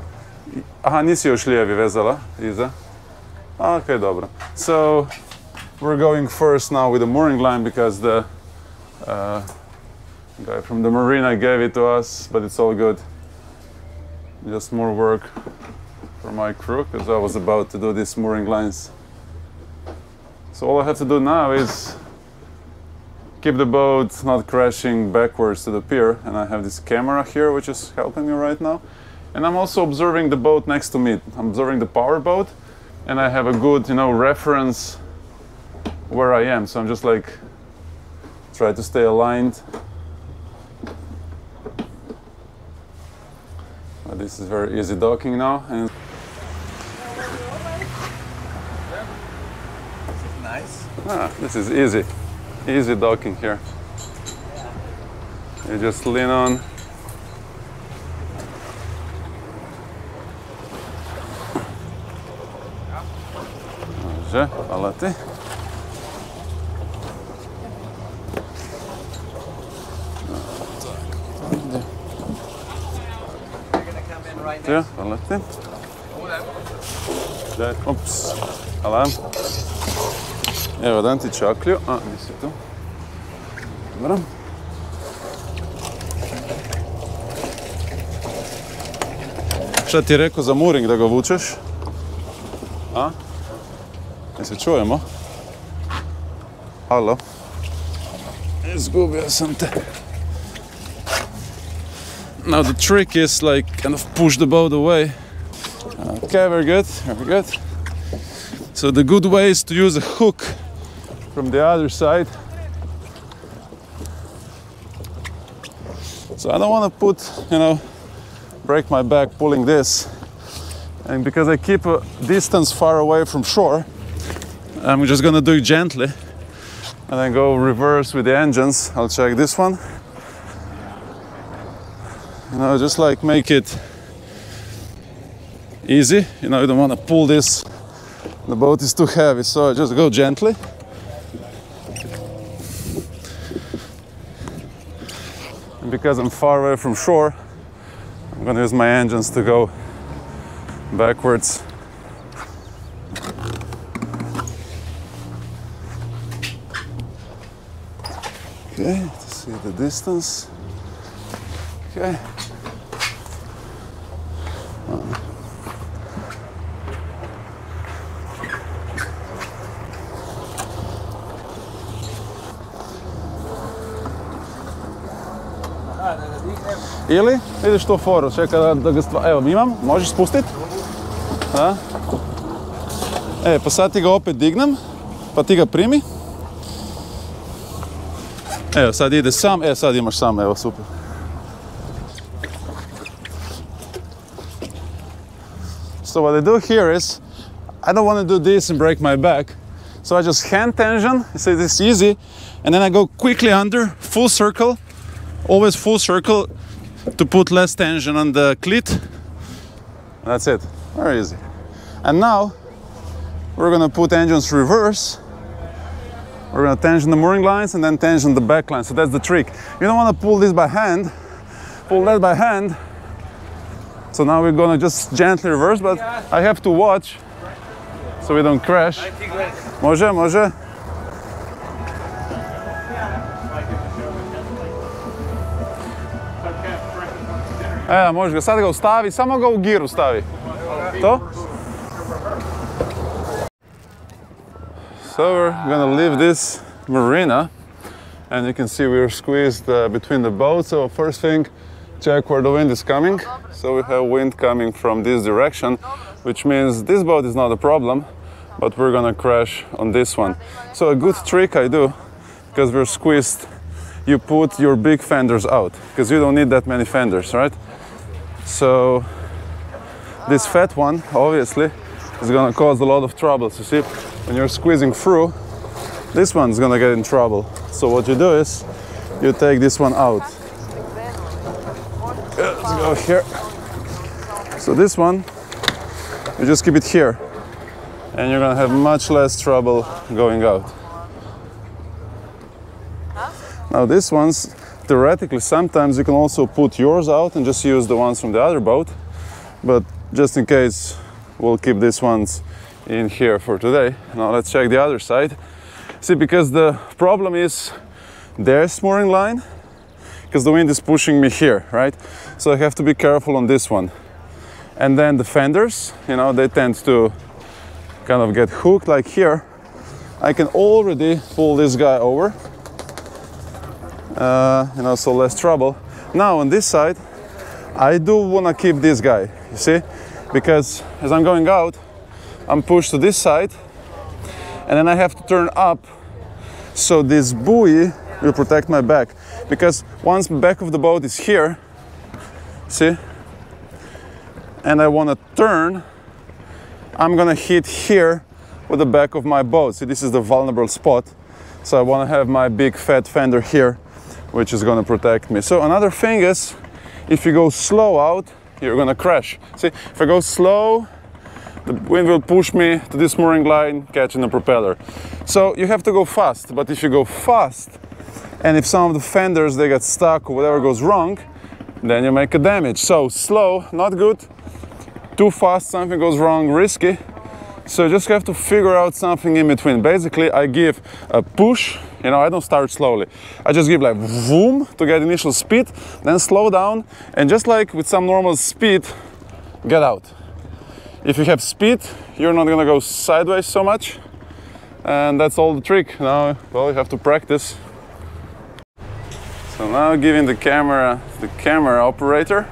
Aha, nisi još lijevi vezala iza. Okay, dobro. So we're going first now with the mooring line because the guy from the marina gave it to us, but it's all good. Just more work for my crew because I was about to do these mooring lines. So all I have to do now is keep the boat not crashing backwards to the pier, and I have this camera here which is helping me right now. And I'm also observing the boat next to me. I'm observing the power boat, and I have a good, reference where I am. So I'm just like try to stay aligned. This is very easy docking now. And Nice. this is easy. Easy docking here. You just lean on. Može, hvala ti. Ja, hvala ti. Ups, hvala. Evo, dam ti čaklju. A, nisi tu. Dobro. Šta ti je rekao za mooring da ga vučeš? A? Se čujemo? Halo? Izgubio sam te. Now the trick is like kind of push the boat away. Okay, very good, very good. So the good way is to use a hook from the other side. So I don't want to put, break my back pulling this. And because I keep a distance far away from shore, I'm just gonna do it gently and then go reverse with the engines. I'll check this one. Just like make it easy. You don't want to pull this. The boat is too heavy, so I just go gently. And because I'm far away from shore, I'm gonna use my engines to go backwards. Okay, to see the distance. Okay. Ili ideš to foru, čeka da ga evo imam, možeš spustiti? Da. Pa sad ti ga opet dignem, pa ti ga primi. Evo sad ide sam, sad imaš sam, evo super. So what I do here is, I don't want to do this and break my back. So I just hand tension, so it's easy, and then I go quickly under, full circle, always full circle, to put less tension on the cleat. That's it, very easy. And now, we're gonna put engines reverse. We're gonna tension the mooring lines and then tension the back line. So that's the trick. You don't wanna pull this by hand, pull that by hand. So now we're gonna just gently reverse, but I have to watch so we don't crash. Može, može. Možeš ga, sad ga ustavi, samo ga u giru stavi. To? So we're gonna leave this marina, and you can see we're squeezed between the boats. So first thing, check where the wind is coming. So we have wind coming from this direction, which means this boat is not a problem, but we're gonna crash on this one. So a good trick I do, because we're squeezed, you put your big fenders out, because you don't need that many fenders, right? So this fat one, obviously, is gonna cause a lot of trouble. So see, when you're squeezing through, this one's gonna get in trouble. So what you do is, you take this one out. Let's go here. So this one, you just keep it here. and you're gonna have much less trouble going out. Now these ones, theoretically, sometimes you can also put yours out and just use the ones from the other boat, but just in case, we'll keep these ones in here for today. Now let's check the other side. See, because the problem is there's mooring line, because the wind is pushing me here, right? So I have to be careful on this one. And then the fenders, you know, they tend to kind of get hooked like here. I can already pull this guy over, you know, so less trouble. Now on this side, I do want to keep this guy, you see? Because as I'm going out, I'm pushed to this side, and then I have to turn up, so this buoy will protect my back. Because once the back of the boat is here, see, and I want to turn, I'm gonna hit here with the back of my boat. See, this is the vulnerable spot, so I want to have my big fat fender here, which is gonna protect me. So another thing is, if you go slow out, you're gonna crash. See, if I go slow, the wind will push me to this mooring line, catching the propeller. So you have to go fast, but if you go fast, and if some of the fenders, they get stuck or whatever goes wrong, then you make a damage. So slow, not good. Too fast, something goes wrong, risky. So you just have to figure out something in between. Basically, I give a push, you know, I don't start slowly. I just give like boom to get initial speed, then slow down, and just like with some normal speed, get out. If you have speed, you're not gonna go sideways so much, and that's all the trick. Now, well, you have to practice. So now giving the camera operator,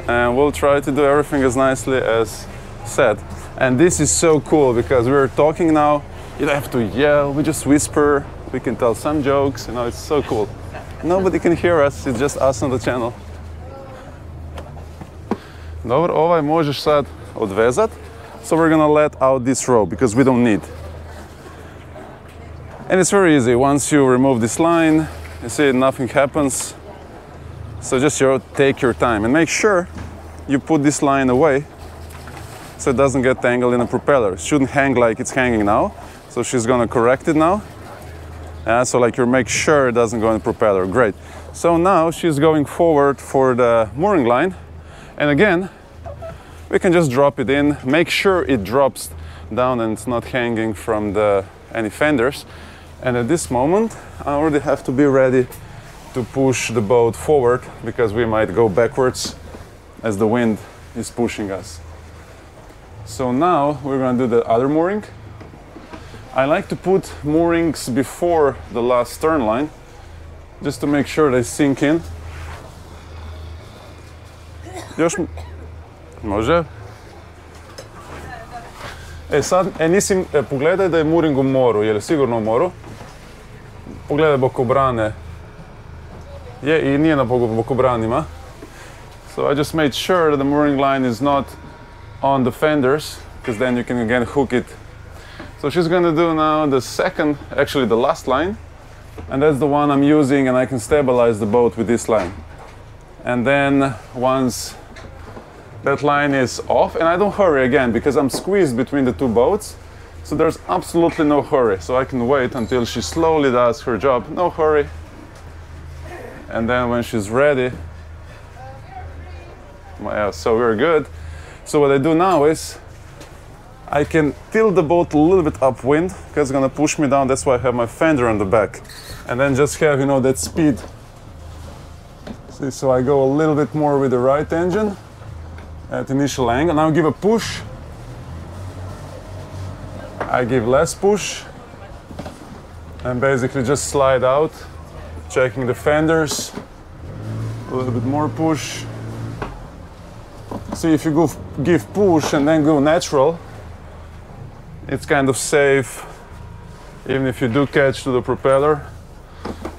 and we'll try to do everything as nicely as said. And this is so cool because we're talking now, you don't have to yell, we just whisper, we can tell some jokes, you know, it's so cool. Nobody can hear us, it's just us on the channel. Dobro, ovaj možeš sad odvezat, so we're gonna let out this rope because we don't need. And it's very easy, once you remove this line, you see nothing happens. So just take your time and make sure you put this line away so it doesn't get tangled in the propeller. It shouldn't hang like it's hanging now. So she's gonna correct it now. So like you make sure it doesn't go in the propeller. Great. So now she's going forward for the mooring line. And again, we can just drop it in, make sure it drops down and it's not hanging from any fenders. And at this moment, I already have to be ready to push the boat forward because we might go backwards as the wind is pushing us. So now we're going to do the other mooring. I like to put moorings before the last stern line just to make sure they sink in. Još može? Sad, pogledaj da je mooring u moru, je li sigurno u moru? Pogledaj bokobrane. Je, I nije na bokobranima. So I just made sure that the mooring line is not on the fenders, because then you can again hook it. So she's going to do now the second, actually the last line, and that's the one I'm using, and I can stabilize the boat with this line. And then once that line is off, and I don't hurry again because I'm squeezed between the two boats, so there's absolutely no hurry. So I can wait until she slowly does her job, no hurry. And then when she's ready, yeah, so we're good. So what I do now is I can tilt the boat a little bit upwind because it's gonna push me down. That's why I have my fender on the back. And then just have, you know, that speed. See, so I go a little bit more with the right engine at initial angle. Now give a push. I give less push and basically just slide out, checking the fenders, a little bit more push. See, if you give push and then go natural, it's kind of safe, even if you do catch to the propeller.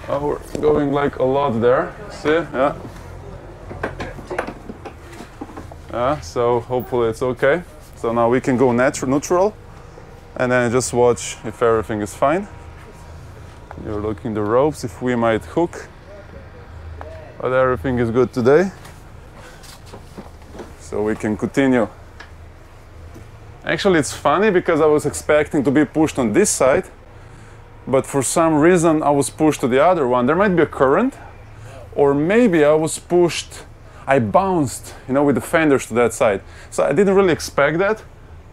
Oh, we're going like a lot there, see, yeah. Yeah, so hopefully it's okay. So now we can go neutral, and then just watch if everything is fine. You're looking the ropes, if we might hook, but everything is good today. So we can continue. Actually, it's funny because I was expecting to be pushed on this side, but for some reason I was pushed to the other one. There might be a current, or maybe I was pushed, I bounced, you know, with the fenders to that side. So I didn't really expect that,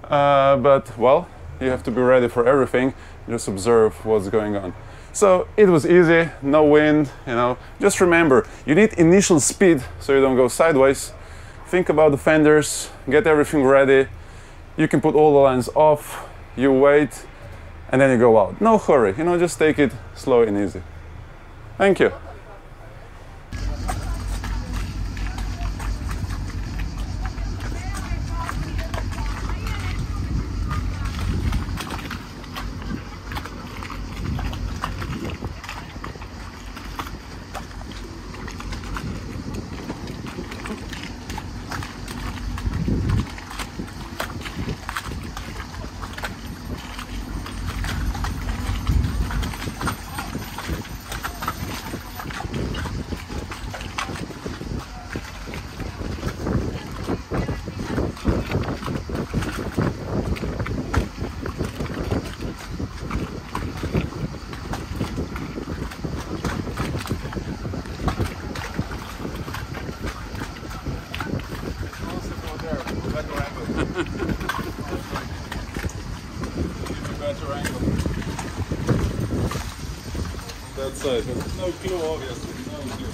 but well, you have to be ready for everything. Just observe what's going on. So it was easy, no wind, you know. Just remember, you need initial speed so you don't go sideways. Think about the fenders, get everything ready. You can put all the lines off, you wait, and then you go out. No hurry, you know, just take it slow and easy. Thank you. That side, but no clue, obviously. No clue.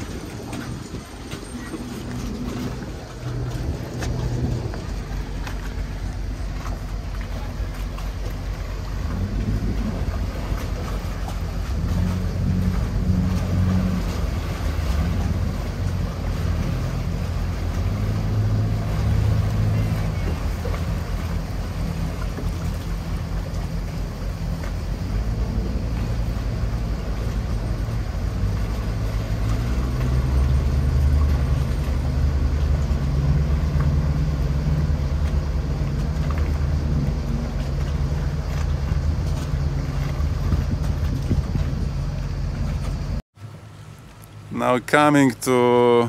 Now coming to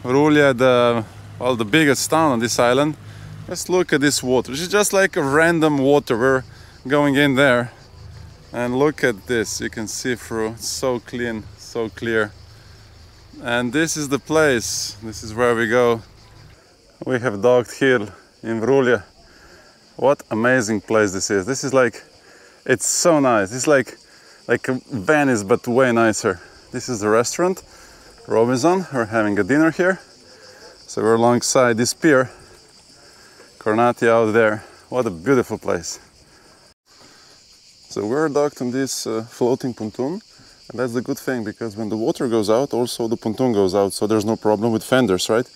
Rulja, the biggest town on this island. Just look at this water. It's just like a random water. We're going in there and look at this. You can see through. It's so clean, so clear. And this is the place. This is where we go. We have docked here in Rulja. What amazing place this is. This is like, it's so nice. It's like Venice, but way nicer. This is the restaurant, Robinson. We're having a dinner here. So we're alongside this pier, Kornati out there. What a beautiful place. So we're docked on this floating pontoon. And that's the good thing, because when the water goes out, also the pontoon goes out. So there's no problem with fenders, right?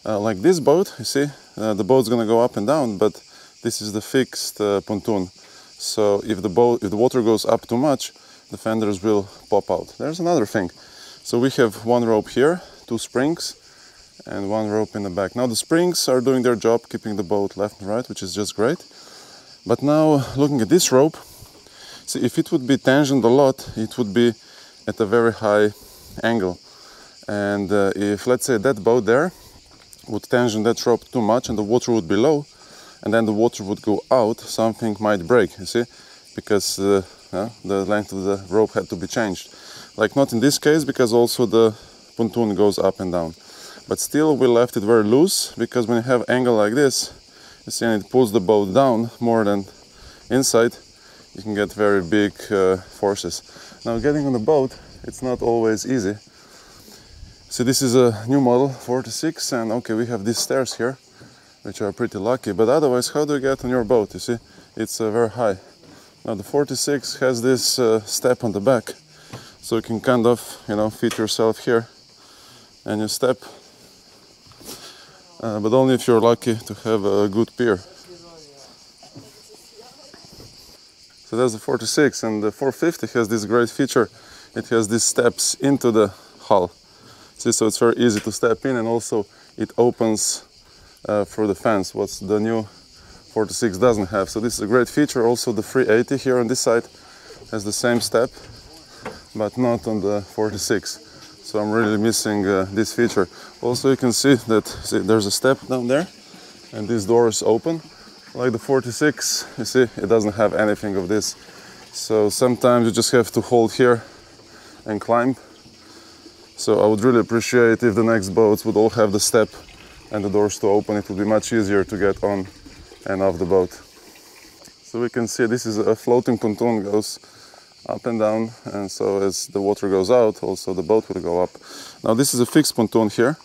Like this boat, you see, the boat's gonna go up and down, but this is the fixed pontoon. So if the water goes up too much, the fenders will pop out. There's another thing. So we have one rope here, 2 springs, and 1 rope in the back. Now the springs are doing their job, keeping the boat left and right, which is just great. But now looking at this rope, see, if it would be tangent a lot, it would be at a very high angle. And if, let's say, that boat there would tangent that rope too much and the water would be low, and then the water would go out, something might break, you see, because the length of the rope had to be changed. Like not in this case, because also the pontoon goes up and down. But still we left it very loose, because when you have angle like this, you see, and it pulls the boat down more than inside, you can get very big forces. Now getting on the boat, it's not always easy. So this is a new model, 46, and okay, we have these stairs here, which are pretty lucky, but otherwise, how do you get on your boat? You see, it's very high. Now the 46 has this step on the back, so you can kind of, you know, fit yourself here and you step, but only if you're lucky to have a good pier. So that's the 46, and the 450 has this great feature. It has these steps into the hull. See, so it's very easy to step in, and also it opens through the fence, what the new 46 doesn't have. So this is a great feature. Also the 380 here on this side has the same step, but not on the 46. So I'm really missing this feature. Also you can see that, see, there's a step down there, and this door is open. Like the 46, you see, it doesn't have anything of this. So sometimes you just have to hold here and climb. So I would really appreciate if the next boats would all have the step and the doors to open. It would be much easier to get on and off the boat. So we can see this is a floating pontoon, goes up and down, and so as the water goes out, also the boat will go up. Now this is a fixed pontoon here,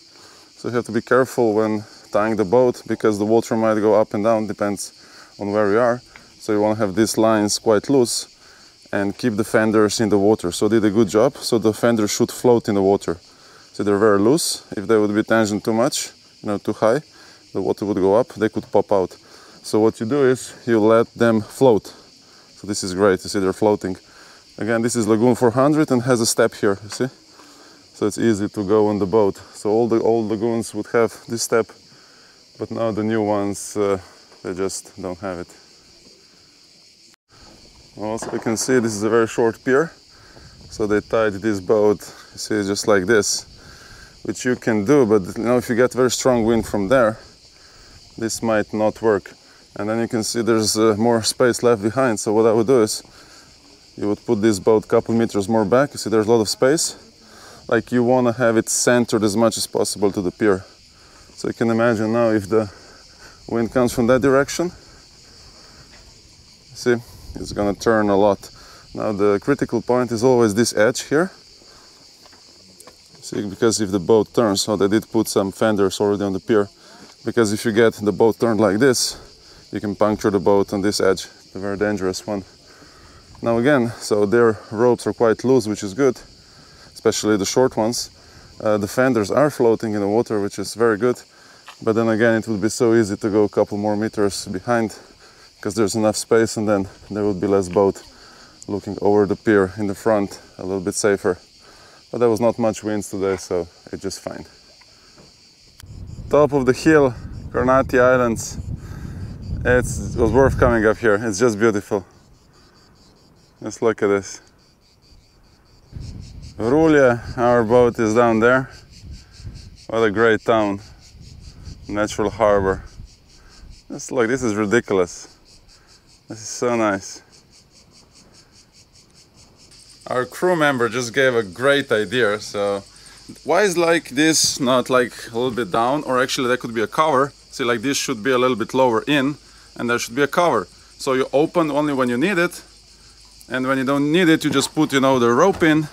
so you have to be careful when tying the boat because the water might go up and down, depends on where you are. So you want to have these lines quite loose and keep the fenders in the water. So they did a good job, so the fenders should float in the water. So they're very loose. If they would be tensioned too much, too high, the water would go up, they could pop out. So what you do is you let them float. So this is great, you see they're floating. Again, this is Lagoon 400 and has a step here, you see? So it's easy to go on the boat. So all the old lagoons would have this step, but now the new ones, they just don't have it. Also, you can see this is a very short pier. So they tied this boat, you see, just like this, which you can do, but if you get very strong wind from there, this might not work. And then you can see there's more space left behind. So what I would do is, you would put this boat a couple meters more back. You see there's a lot of space. Like you want to have it centered as much as possible to the pier. So you can imagine now if the wind comes from that direction, see, it's going to turn a lot. Now the critical point is always this edge here. See, because if the boat turns, so they did put some fenders already on the pier, because if you get the boat turned like this, you can puncture the boat on this edge, a very dangerous one. Now again, so their ropes are quite loose, which is good, especially the short ones. The fenders are floating in the water, which is very good, but then again it would be so easy to go a couple more meters behind, because there's enough space, and then there would be less boat looking over the pier in the front, a little bit safer. But there was not much winds today, so it's just fine. Top of the hill, Kornati Islands. It was worth coming up here. It's just beautiful. Just look at this. Rulia, our boat is down there. What a great town. Natural harbor. Just look, this is ridiculous. This is so nice. Our crew member just gave a great idea. So why is like this not like a little bit down, or actually there could be a cover. See, like this should be a little bit lower in, and there should be a cover. So you open only when you need it, and when you don't need it, you just put, the rope in,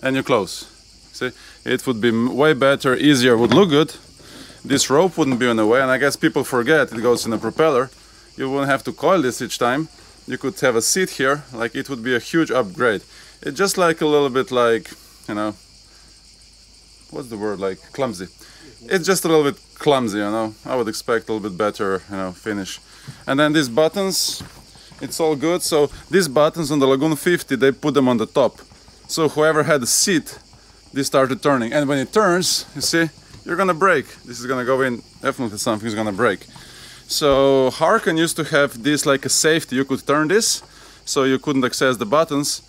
and you close. See, it would be way better, easier, would look good. This rope wouldn't be in the way, and I guess people forget it goes in a propeller. You wouldn't have to coil this each time. You could have a seat here, like it would be a huge upgrade. It's just like a little bit like, what's the word, like clumsy. It's just a little bit clumsy, I would expect a little bit better, finish. And then these buttons, it's all good. So these buttons on the Lagoon 50, they put them on the top. So whoever had a seat, they started turning. And when it turns, you see, you're gonna break. This is gonna go in, definitely something's gonna break. So Harken used to have this like a safety. You could turn this, so you couldn't access the buttons.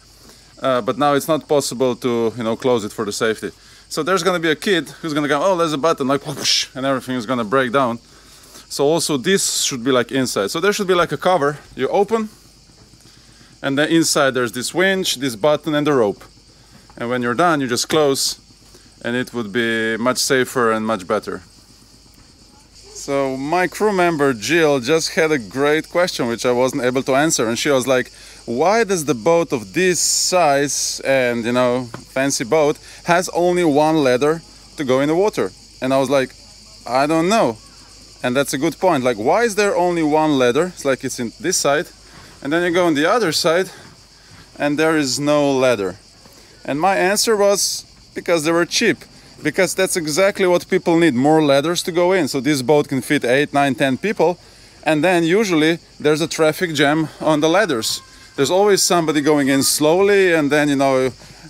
But now it's not possible to, close it for the safety. So there's gonna be a kid who's gonna go, oh, there's a button, like whoosh, and everything is gonna break down. So also this should be like inside. So there should be like a cover. You open, and then inside there's this winch, this button, and the rope. And when you're done, you just close, and it would be much safer and much better. So my crew member Jill just had a great question which I wasn't able to answer, and she was like, why does the boat of this size and fancy boat has only one ladder to go in the water? And I was like, I don't know. And that's a good point. Like, why is there only one ladder? It's like it's in this side, and then you go on the other side and there is no ladder. And my answer was because they were cheap. Because that's exactly what people need, more ladders to go in. So this boat can fit 8, 9, 10 people. And then usually there's a traffic jam on the ladders. There's always somebody going in slowly, and then,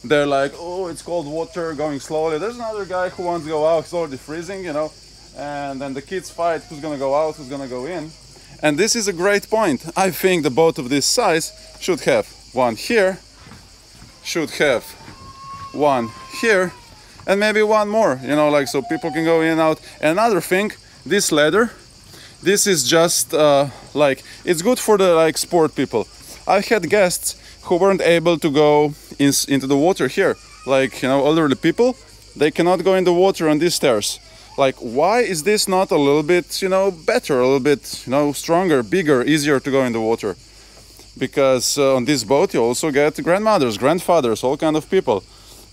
they're like, oh, it's cold water, going slowly. There's another guy who wants to go out, it's already freezing, And then the kids fight who's gonna go out, who's gonna go in. And this is a great point. I think the boat of this size should have one here, should have one here, and maybe one more, so people can go in and out. Another thing, this ladder, this is just like, it's good for the like sport people. I've had guests who weren't able to go into the water here, like, you know, elderly people, they cannot go in the water on these stairs. Like, why is this not a little bit, you know, better, a little bit, you know, stronger, bigger, easier to go in the water? Because on this boat you also get grandmothers, grandfathers, all kind of people,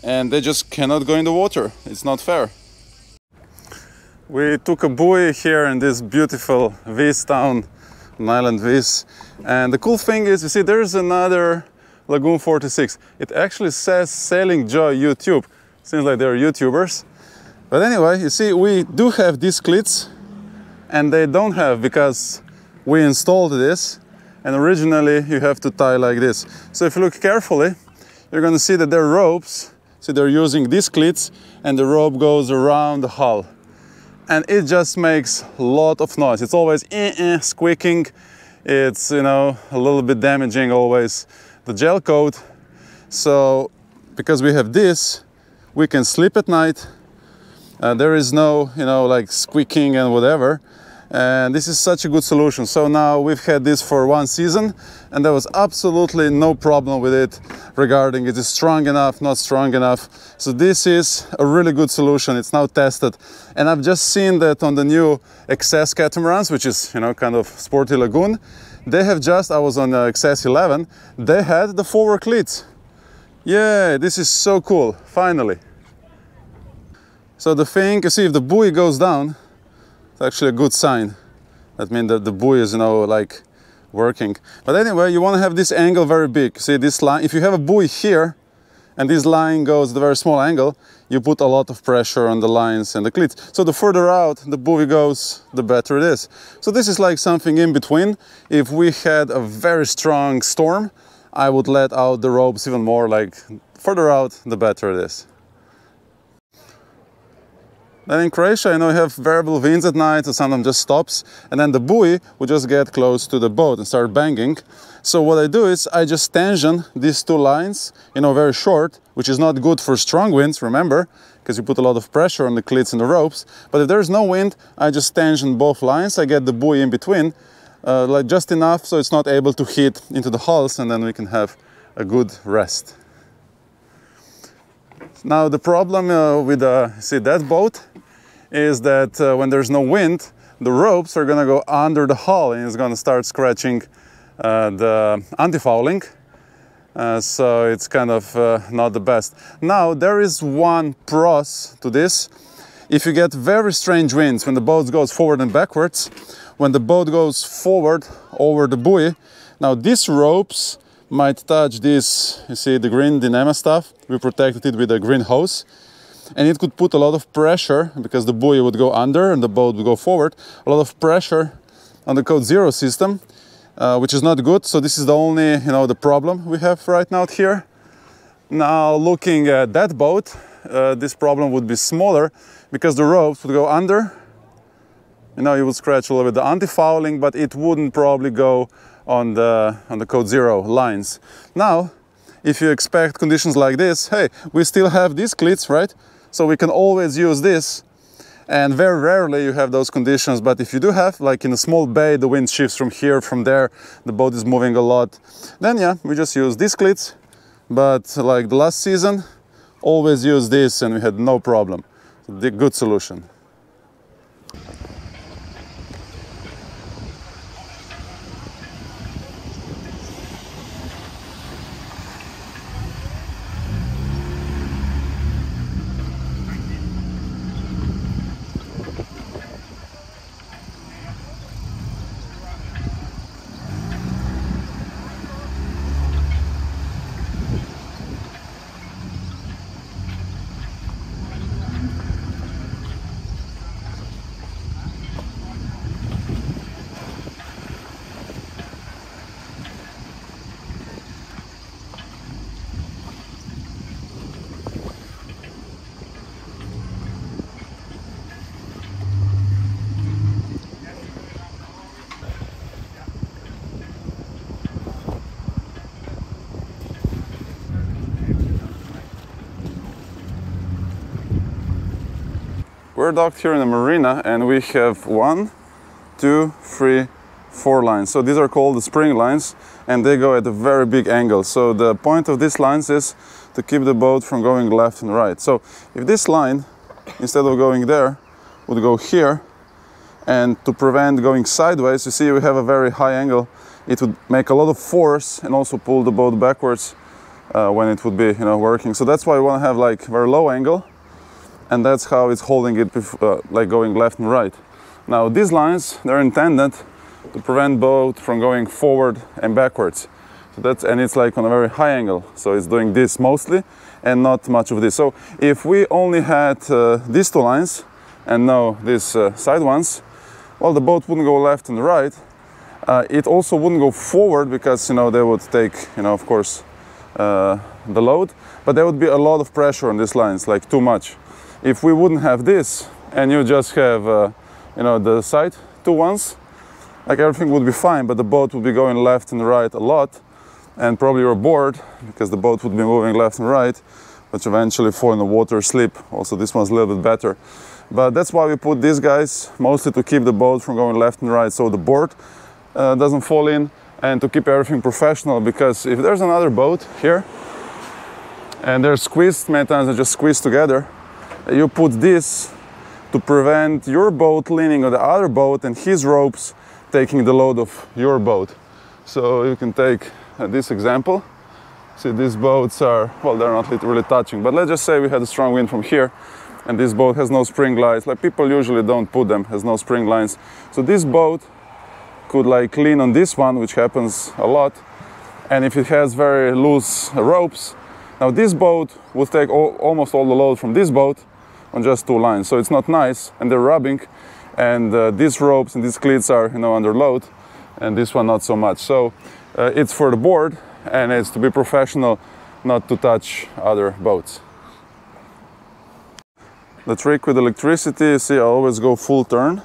and they just cannot go in the water. It's not fair. We took a buoy here in this beautiful Vis town, an island Vis, and the cool thing is, you see, there's another Lagoon 46. It actually says Sailing Joy YouTube. Seems like they're YouTubers. But anyway, you see, we do have these cleats, and they don't have, because we installed this, and originally you have to tie like this. So if you look carefully, you're going to see that there are ropes. So they're using these cleats, and the rope goes around the hull. And it just makes a lot of noise. It's always squeaking. It's, you know, a little bit damaging always the gel coat. So because we have this, we can sleep at night. There is no, you know, like squeaking and whatever. And this is such a good solution. So now we've had this for 1 season, and there was absolutely no problem with it regarding it is strong enough, not strong enough. So this is a really good solution. It's now tested, and I've just seen that on the new XS catamarans, which is, you know, kind of sporty Lagoon. They have just, I was on XS 11, they had the forward cleats. Yeah, this is so cool, finally. So the thing, you see, if the buoy goes down, it's actually a good sign. That means that the buoy is, you know, like working. But anyway, you want to have this angle very big. See this line, if you have a buoy here and this line goes at a very small angle, you put a lot of pressure on the lines and the cleats. So the further out the buoy goes, the better it is. So this is like something in between. If we had a very strong storm, I would let out the ropes even more, like further out, the better it is. Then in Croatia, you know, you have variable winds at night, so sometimes just stops, and then the buoy will just get close to the boat and start banging. So what I do is I just tension these 2 lines, you know, very short, which is not good for strong winds, remember, because you put a lot of pressure on the cleats and the ropes. But if there's no wind, I just tension both lines, I get the buoy in between, like just enough so it's not able to hit into the hulls, and then we can have a good rest. Now the problem with see that boat is that when there's no wind, the ropes are going to go under the hull and it's going to start scratching the anti-fouling. So it's kind of not the best. Now there is one pros to this. If you get very strange winds when the boat goes forward and backwards, when the boat goes forward over the buoy, now these ropes might touch this, you see the green Dynama stuff. We protected it with a green hose, and it could put a lot of pressure, because the buoy would go under and the boat would go forward, a lot of pressure on the code 0 system, which is not good. So this is the only, you know, the problem we have right now here. Now looking at that boat, this problem would be smaller, because the ropes would go under. You know, you would scratch a little bit the anti-fouling, but it wouldn't probably go on the code 0 lines. Now, if you expect conditions like this, hey, we still have these cleats, right? So we can always use this, and very rarely you have those conditions. But if you do have, like in a small bay, the wind shifts from here, from there, the boat is moving a lot, then yeah, we just use these cleats. But like the last season, always use this, and we had no problem. The good solution. We're docked here in the marina, and we have 1, 2, 3, 4 lines. So these are called the spring lines, and they go at a very big angle. So the point of these lines is to keep the boat from going left and right. So if this line, instead of going there, would go here, and to prevent going sideways, you see we have a very high angle, it would make a lot of force and also pull the boat backwards when it would be, working. So that's why we want to have like very low angle, and that's how it's holding it like going left and right. Now these lines, they're intended to prevent boat from going forward and backwards. So and it's like on a very high angle, so it's doing this mostly and not much of this. So if we only had these two lines and no these side ones, well, the boat wouldn't go left and right. It also wouldn't go forward because they would take of course the load, but there would be a lot of pressure on these lines, like too much. If we wouldn't have this and you just have the side two ones, like everything would be fine, but the boat would be going left and right a lot, and probably you're bored because the boat would be moving left and right, which eventually fall in the water, slip. Also this one's a little bit better, but that's why we put these guys, mostly to keep the boat from going left and right, so the board doesn't fall in, and to keep everything professional. Because if there's another boat here and they're squeezed, many times they're just squeezed together, you put this to prevent your boat leaning on the other boat and his ropes taking the load of your boat. So you can take this example. See, these boats are, well, they're not literally touching, but let's just say we had a strong wind from here and this boat has no spring lines, like people usually don't put them, has no spring lines. So this boat could like lean on this one, which happens a lot, and if it has very loose ropes, now this boat will take almost all the load from this boat on just two lines. So it's not nice, and they're rubbing, and these ropes and these cleats are under load, and this one not so much. So it's for the board, and it's to be professional, not to touch other boats. The trick with electricity, you see, I always go full turn.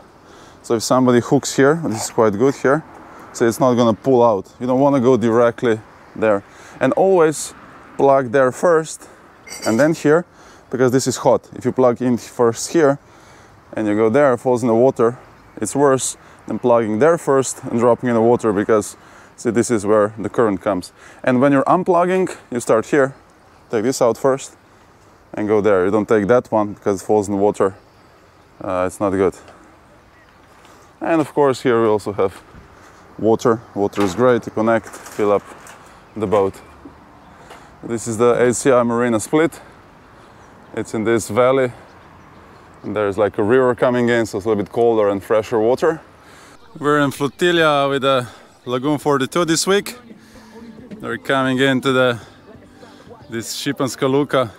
So if somebody hooks here, this is quite good here, so it's not going to pull out. You don't want to go directly there. And always plug there first and then here, because this is hot. If you plug in first here and you go there, it falls in the water, it's worse than plugging there first and dropping in the water, because see, this is where the current comes. And when you're unplugging, you start here, take this out first and go there. You don't take that one because it falls in the water. It's not good. And of course here we also have water. Water is great to connect, fill up the boat. This is the ACI Marina split. It's in this valley, and there's like a river coming in, so it's a little bit colder and fresher water. We're in flotilla with the Lagoon 42 this week. They're coming into this Šipanska Luka.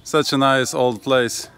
Such a nice old place.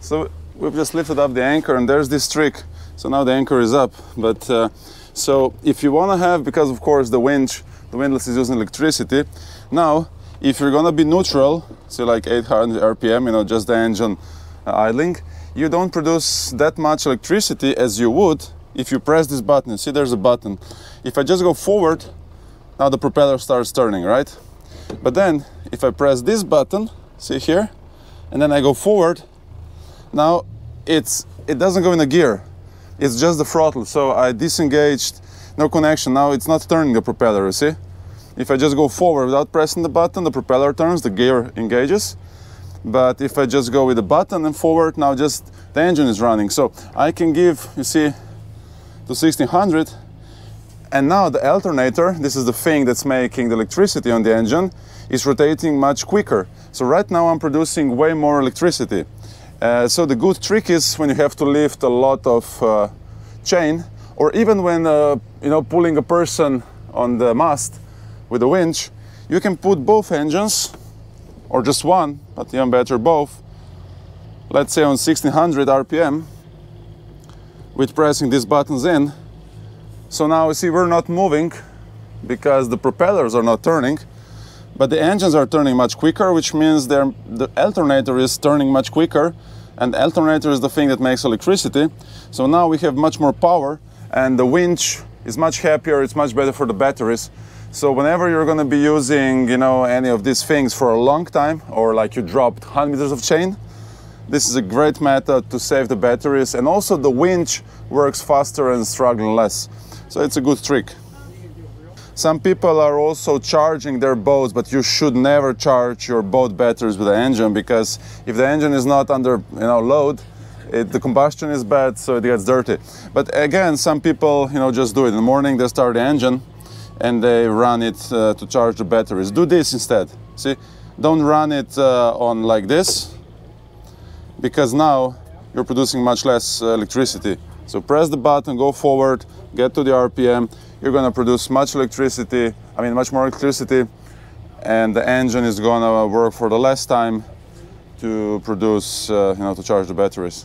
So we've just lifted up the anchor, and there's this trick. So now the anchor is up, but so if you want to have, because of course the windlass is using electricity. Now, if you're gonna be neutral, so like 800 RPM, just the engine idling, you don't produce that much electricity as you would if you press this button. See, there's a button. If I just go forward, now the propeller starts turning, right? But then if I press this button, see here, and then I go forward, now it doesn't go in a gear. It's just the throttle. So I disengaged, no connection. Now it's not turning the propeller, you see? If I just go forward without pressing the button, the propeller turns, the gear engages. But if I just go with the button and forward, now just the engine is running. So I can give, you see, to 1600, and now the alternator, this is the thing that's making the electricity on the engine, is rotating much quicker. So right now I'm producing way more electricity. So the good trick is when you have to lift a lot of chain, or even when pulling a person on the mast with a winch, you can put both engines, or just one, but even better both, let's say on 1600 RPM, with pressing these buttons in. So now you see we're not moving because the propellers are not turning, but the engines are turning much quicker, which means the alternator is turning much quicker, and the alternator is the thing that makes electricity. So now we have much more power, and the winch is much happier, it's much better for the batteries. So whenever you're going to be using, you know, any of these things for a long time, or like you dropped 100 meters of chain, this is a great method to save the batteries, and also the winch works faster and struggling less. So it's a good trick. Some people are also charging their boats, but you should never charge your boat batteries with the engine, because if the engine is not under, you know, load, the combustion is bad, so it gets dirty. But again, some people, you know, just do it in the morning. They start the engine and they run it to charge the batteries. Do this instead. See, don't run it on like this, because now you're producing much less electricity. So press the button, go forward, get to the RPM. You're going to produce much electricity, much more electricity, and the engine is going to work for the less time to produce, to charge the batteries.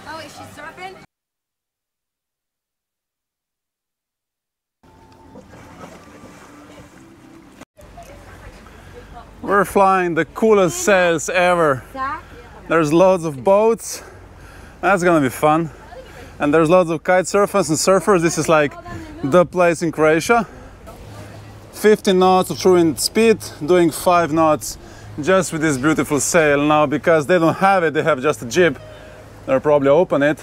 Oh, is she surfing? We're flying the coolest sails ever. There's loads of boats. That's going to be fun. And there's lots of kite surfers and surfers. This is like the place in Croatia. 15 knots of true wind speed, doing 5 knots just with this beautiful sail. Now, because they don't have it, they have just a jib. They'll probably open it.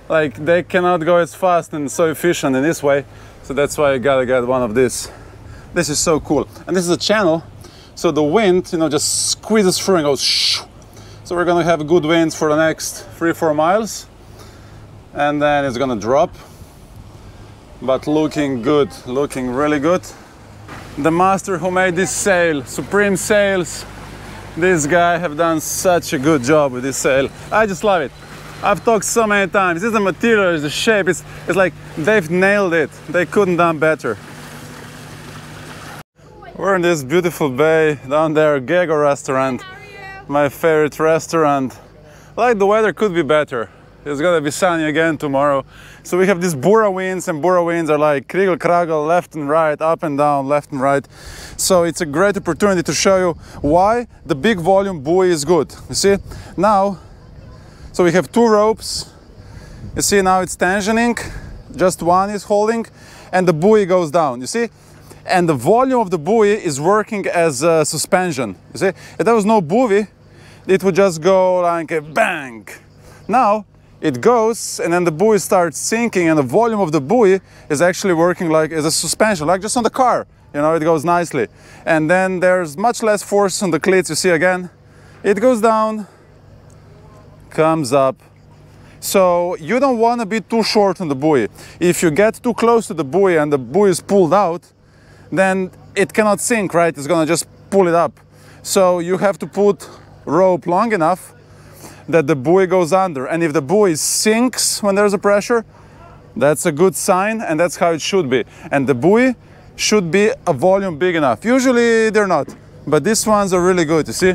Like, they cannot go as fast and so efficient in this way. So that's why I gotta get one of these. This is so cool. And this is a channel, so the wind, just squeezes through and goes shoo. So we're gonna have good winds for the next 3-4 miles. And then it's gonna drop, but looking good, looking really good. The master who made this sail, Supreme Sails, this guy have done such a good job with this sail. I just love it. I've talked so many times. It's the material, it's the shape, it's like they've nailed it. They couldn't done better. We're in this beautiful bay down there, Igor restaurant, my favorite restaurant. Like, the weather could be better. It's gonna be sunny again tomorrow. So we have these Bura winds, and Bura winds are like krigel kragel, left and right, up and down, left and right. So it's a great opportunity to show you why the big volume buoy is good. You see, now, so we have 2 ropes. You see, now it's tensioning, just one is holding, and the buoy goes down, you see? And the volume of the buoy is working as a suspension, you see? If there was no buoy, it would just go like a bang. Now, it goes, and then the buoy starts sinking, and the volume of the buoy is actually working like as a suspension, like just on the car. It goes nicely. And then there's much less force on the cleats. You see again, it goes down, comes up. So you don't want to be too short on the buoy. If you get too close to the buoy and the buoy is pulled out, then it cannot sink, right? It's gonna just pull it up. So you have to put rope long enough that the buoy goes under, and if the buoy sinks when there's a pressure, that's a good sign, and that's how it should be. And the buoy should be a volume big enough. Usually they're not, but these ones are really good. You see,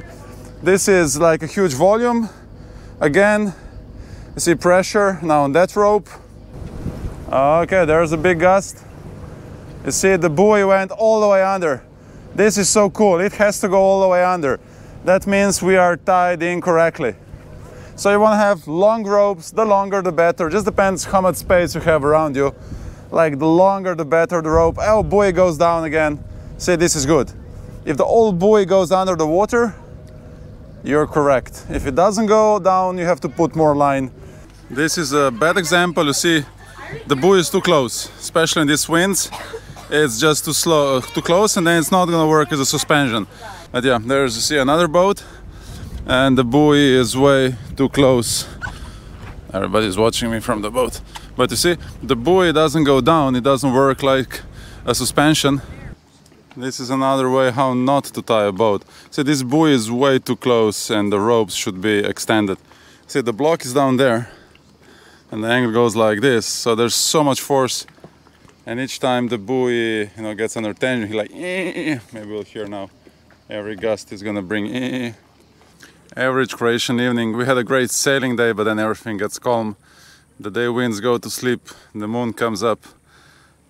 this is like a huge volume. Again, you see pressure now on that rope. Okay, there's a big gust. You see, the buoy went all the way under. This is so cool. It has to go all the way under. That means we are tied in correctly. So you want to have long ropes, the longer the better. Just depends how much space you have around you. Like, the longer the better the rope. Oh, buoy goes down again. See, this is good. If the old buoy goes under the water, you're correct. If it doesn't go down, you have to put more line. This is a bad example. You see, the buoy is too close, especially in these winds. It's just too close, and then it's not going to work as a suspension. But yeah, there's, you see, another boat. And the buoy is way too close. Everybody's watching me from the boat. But you see, the buoy doesn't go down, it doesn't work like a suspension. This is another way how not to tie a boat. See, this buoy is way too close and the ropes should be extended. See, the block is down there and the angle goes like this, so there's so much force. And each time the buoy, gets under tension, he's like, maybe we'll hear now. Every gust is gonna bring Average Croatian evening. We had a great sailing day, but then everything gets calm. The day winds go to sleep, the moon comes up,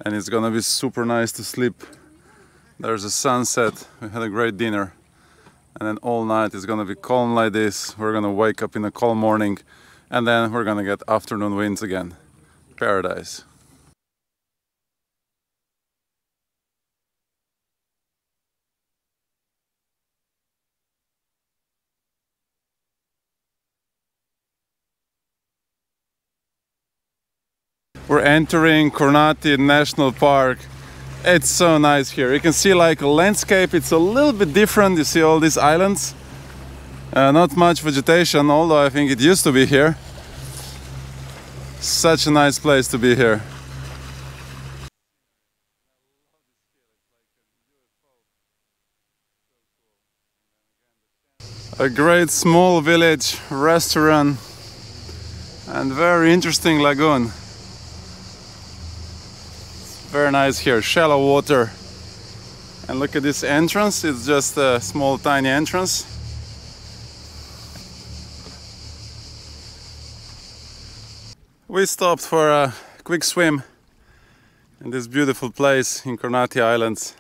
and it's gonna be super nice to sleep. There's a sunset, we had a great dinner, and then all night it's gonna be calm like this. We're gonna wake up in a calm morning, and then we're gonna get afternoon winds again. Paradise. We're entering Kornati National Park. It's so nice here. You can see like a landscape, it's a little bit different. You see all these islands. Not much vegetation, although I think it used to be here. Such a nice place to be here. A great small village, restaurant, and very interesting lagoon. Very nice here, shallow water. And look at this entrance, it's just a small tiny entrance. We stopped for a quick swim in this beautiful place in Kornati Islands.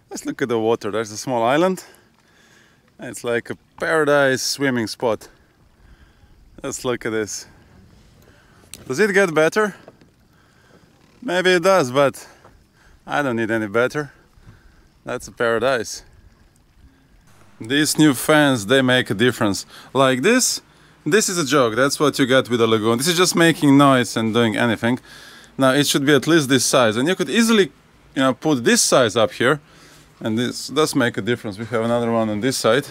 Let's look at the water, there's a small island. It's like a paradise swimming spot. Let's look at this. Does it get better? Maybe it does, but I don't need any better. That's a paradise. These new fans, they make a difference. Like this is a joke. That's what you get with a lagoon. This is just making noise and doing anything. Now it should be at least this size, and you could easily, put this size up here, and this does make a difference. We have another one on this side,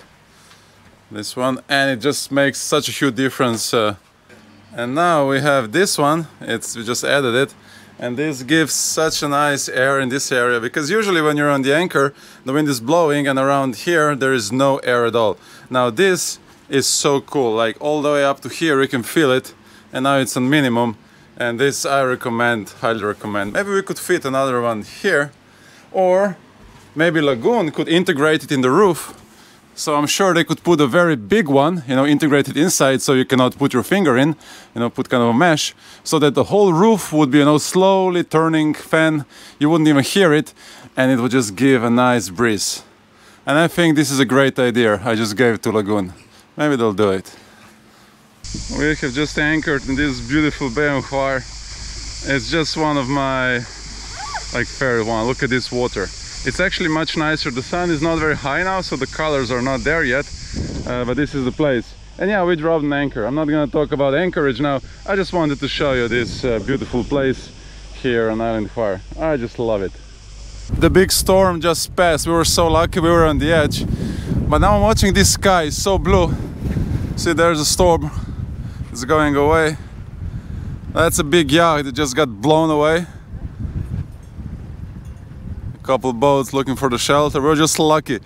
this one, and it just makes such a huge difference. And now we have this one. We just added it. And this gives such a nice air in this area, because usually when you're on the anchor, the wind is blowing, and around here there is no air at all. Now this is so cool, like all the way up to here you can feel it, and now it's on minimum, and this I recommend, highly recommend. Maybe we could fit another one here, or maybe Lagoon could integrate it in the roof. So I'm sure they could put a very big one, integrated inside, so you cannot put your finger in, put kind of a mesh, so that the whole roof would be, slowly turning fan. You wouldn't even hear it, and it would just give a nice breeze. And I think this is a great idea. I just gave it to Lagoon. Maybe they'll do it. We have just anchored in this beautiful bay on fire. It's just one of my favorite one. Look at this water. It's actually much nicer. The sun is not very high now, so the colors are not there yet, but this is the place. And yeah, we dropped an anchor. I'm not gonna talk about anchorage now. I just wanted to show you this beautiful place here on Island Fire. I just love it. The big storm just passed. We were so lucky, we were on the edge. But now I'm watching this sky, it's so blue. See, there's a storm. It's going away. That's a big yacht, it just got blown away. Couple boats looking for the shelter. We're just lucky,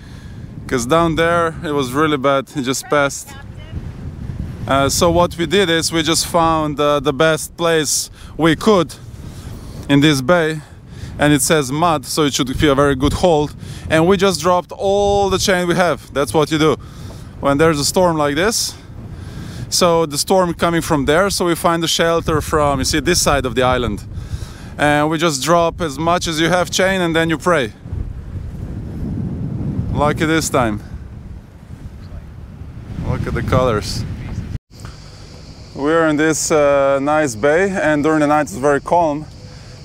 because down there it was really bad. It just passed. So what we did is we just found the best place we could in this bay, and it says mud, so it should be a very good hold, and we just dropped all the chain we have. That's what you do when there's a storm like this. So the storm coming from there, so we find the shelter from, you see, this side of the island. And we just drop as much as you have chain, and then you pray. Lucky this time. Look at the colors. We're in this nice bay, and during the night it's very calm,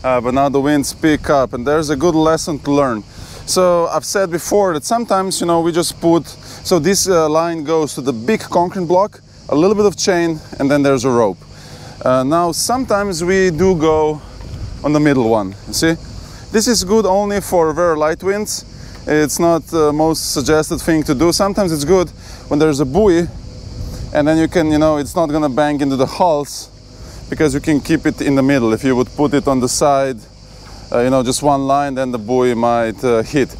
but now the winds pick up, and there's a good lesson to learn. So I've said before that sometimes, we just put, so this line goes to the big concrete block, a little bit of chain, and then there's a rope. Now sometimes we do go on the middle one, you see? This is good only for very light winds. It's not the most suggested thing to do. Sometimes it's good when there's a buoy, and then you can, it's not gonna bang into the hulls, because you can keep it in the middle. If you would put it on the side, just one line, then the buoy might hit.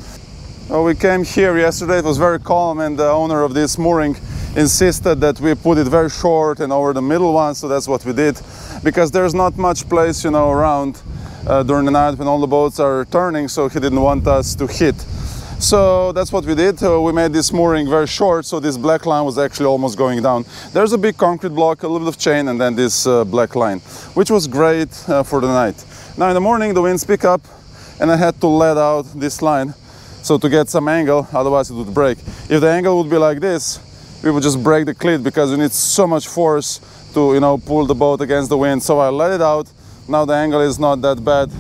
Well, we came here yesterday, it was very calm, and the owner of this mooring insisted that we put it very short and over the middle one, so that's what we did, because there's not much place, around during the night when all the boats are turning, so he didn't want us to hit. So that's what we did. We made this mooring very short, so this black line was actually almost going down. There's a big concrete block, a little bit of chain, and then this black line, which was great for the night. Now in the morning the winds pick up, and I had to let out this line so to get some angle, otherwise it would break. If the angle would be like this, we would just break the cleat, because you need so much force to, you know, pull the boat against the wind. So I let it out. Now the angle is not that bad.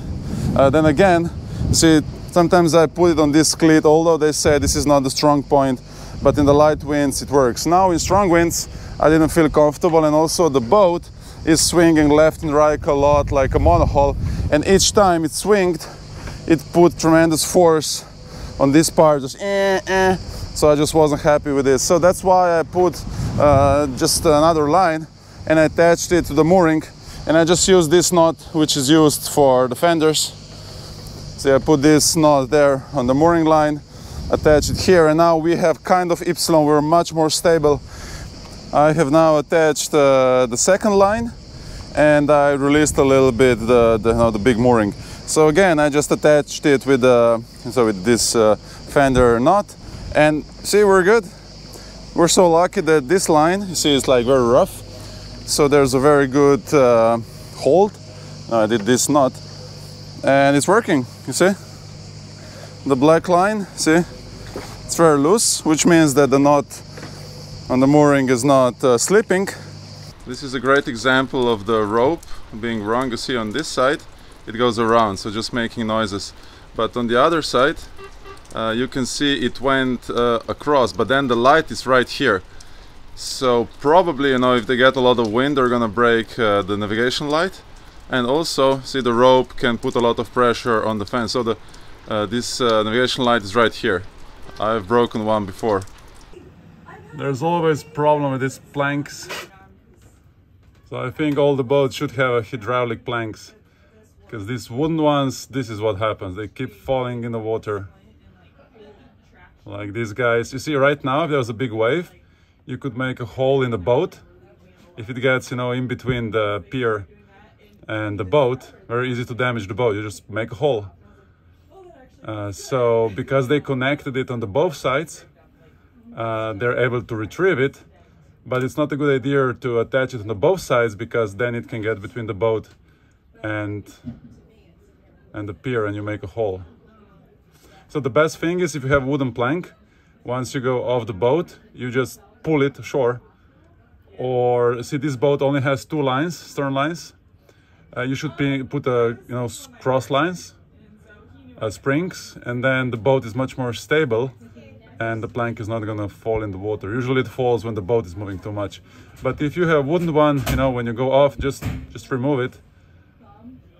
Then again, see, sometimes I put it on this cleat, although they say this is not the strong point, but in the light winds it works. Now in strong winds I didn't feel comfortable, and also the boat is swinging left and right a lot like a monohull, and each time it swinged it put tremendous force on this part, just so I just wasn't happy with this. So that's why I put just another line and I attached it to the mooring, and I just used this knot which is used for the fenders. So I put this knot there on the mooring line, attach it here, and now we have kind of Ypsilon, we're much more stable. I have now attached the second line, and I released a little bit the big mooring. So again, I just attached it with this fender knot, and see, we're good. We're so lucky that this line, you see, it's like very rough. So there's a very good hold. I did this knot, and it's working, you see? The black line, see? It's very loose, which means that the knot on the mooring is not slipping. This is a great example of the rope being wrong. You see on this side, it goes around, so just making noises. But on the other side, you can see it went across, but then the light is right here. So probably, you know, if they get a lot of wind, they're gonna break the navigation light. And also, see, the rope can put a lot of pressure on the fan. So this navigation light is right here. I've broken one before. There's always problem with these planks. So I think all the boats should have hydraulic planks, because these wooden ones, this is what happens. They keep falling in the water. Like these guys. You see right now, if there's a big wave, you could make a hole in the boat. If it gets, you know, in between the pier and the boat, very easy to damage the boat. You just make a hole. So because they connected it on the both sides, they're able to retrieve it. But it's not a good idea to attach it on the both sides, because then it can get between the boat and the pier, and you make a hole. So the best thing is, if you have a wooden plank, once you go off the boat, you just pull it ashore. Or see, this boat only has two lines, stern lines. You should put cross lines, springs, and then the boat is much more stable, and the plank is not gonna fall in the water. Usually it falls when the boat is moving too much. But if you have a wooden one, you know, when you go off, just remove it.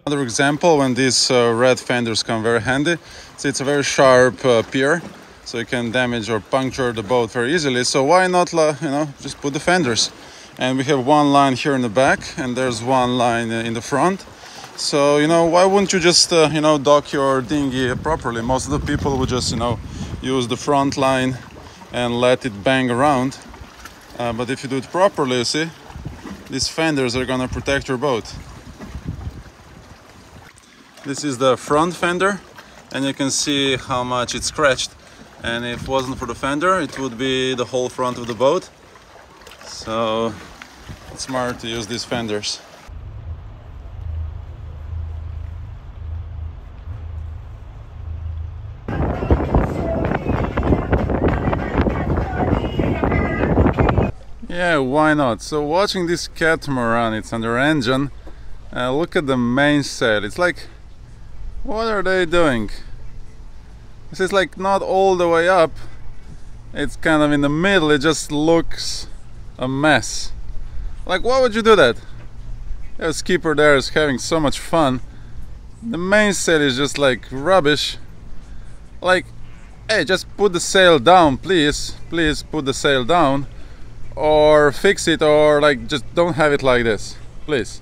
Another example when these red fenders come very handy. So it's a very sharp pier, so you can damage or puncture the boat very easily. So why not, you know, just put the fenders? And we have one line here in the back, and there's one line in the front. So, you know, why wouldn't you just, you know, dock your dinghy properly? Most of the people would just, you know, use the front line and let it bang around. But if you do it properly, you see, these fenders are gonna protect your boat. This is the front fender, and you can see how much it's scratched. And if it wasn't for the fender, it would be the whole front of the boat. So it's smart to use these fenders. Yeah, why not? So watching this catamaran, it's under engine. Look at the mainsail. It's like, what are they doing? This is like not all the way up. It's kind of in the middle. It just looks a mess. Like, why would you do that? The skipper there is having so much fun. The mainsail is just like rubbish. Like, hey, just put the sail down, please. Please put the sail down. Or fix it, or like just don't have it like this, please.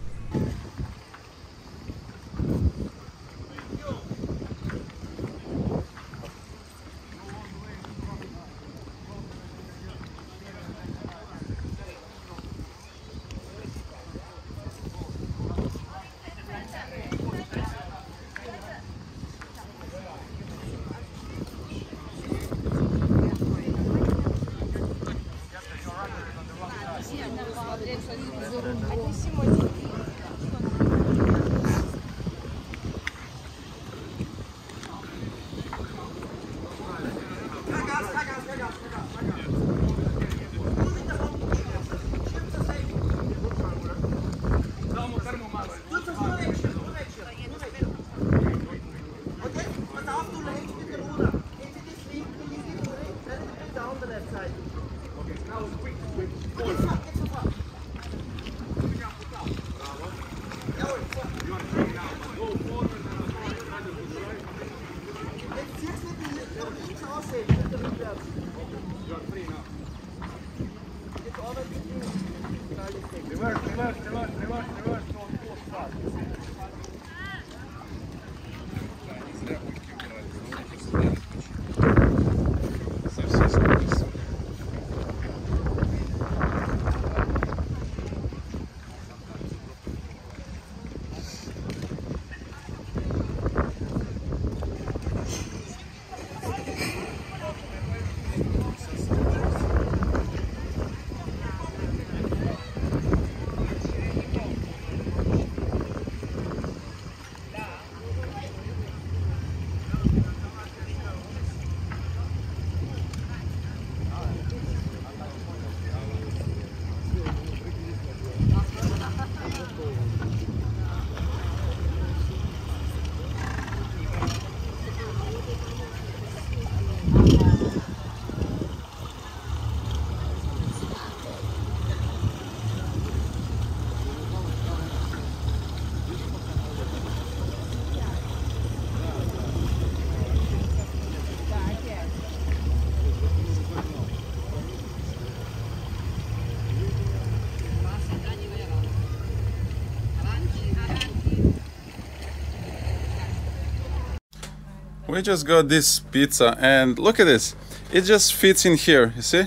We just got this pizza and look at this. It just fits in here, you see?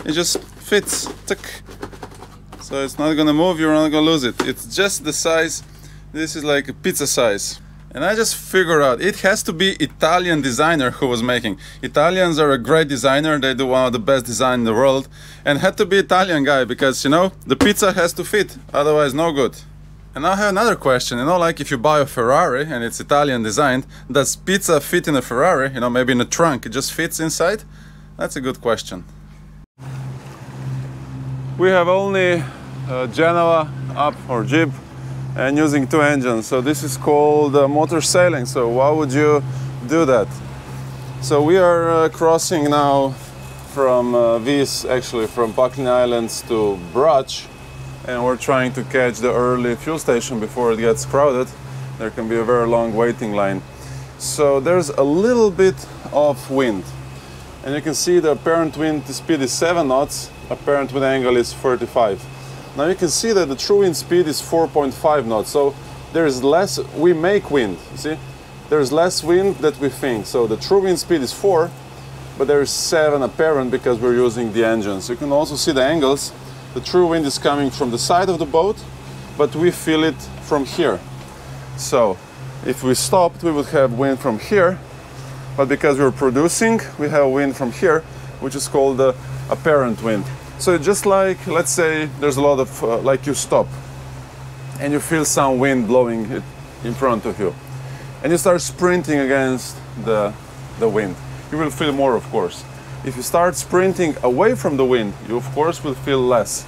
It just fits. Tuck. So it's not gonna move, you're not gonna lose it. It's just the size. This is like a pizza size. And I just figured out it has to be Italian designer who was making. Italians are a great designer, they do one of the best design in the world. And had to be Italian guy because, you know, the pizza has to fit, otherwise no good. And now I have another question, you know, like if you buy a Ferrari and it's Italian designed, does pizza fit in a Ferrari? You know, maybe in a trunk, it just fits inside? That's a good question. We have only Genoa up or Jeep and using two engines. So this is called motor sailing. So why would you do that? So we are crossing now from from Buckley Islands to Brach. And we're trying to catch the early fuel station before it gets crowded. There can be a very long waiting line. So there's a little bit of wind. And you can see the apparent wind speed is 7 knots, apparent wind angle is 35. Now you can see that the true wind speed is 4.5 knots. So there's less, we make wind, see? There's less wind that we think. So the true wind speed is 4, but there's 7 apparent because we're using the engines. You can also see the angles. The true wind is coming from the side of the boat, but we feel it from here. So if we stopped, we would have wind from here, but because we're producing, we have wind from here, which is called the apparent wind. So just like, let's say there's a lot of, like you stop, and you feel some wind blowing it in front of you, and you start sprinting against the wind. You will feel more, of course. If you start sprinting away from the wind, you of course will feel less.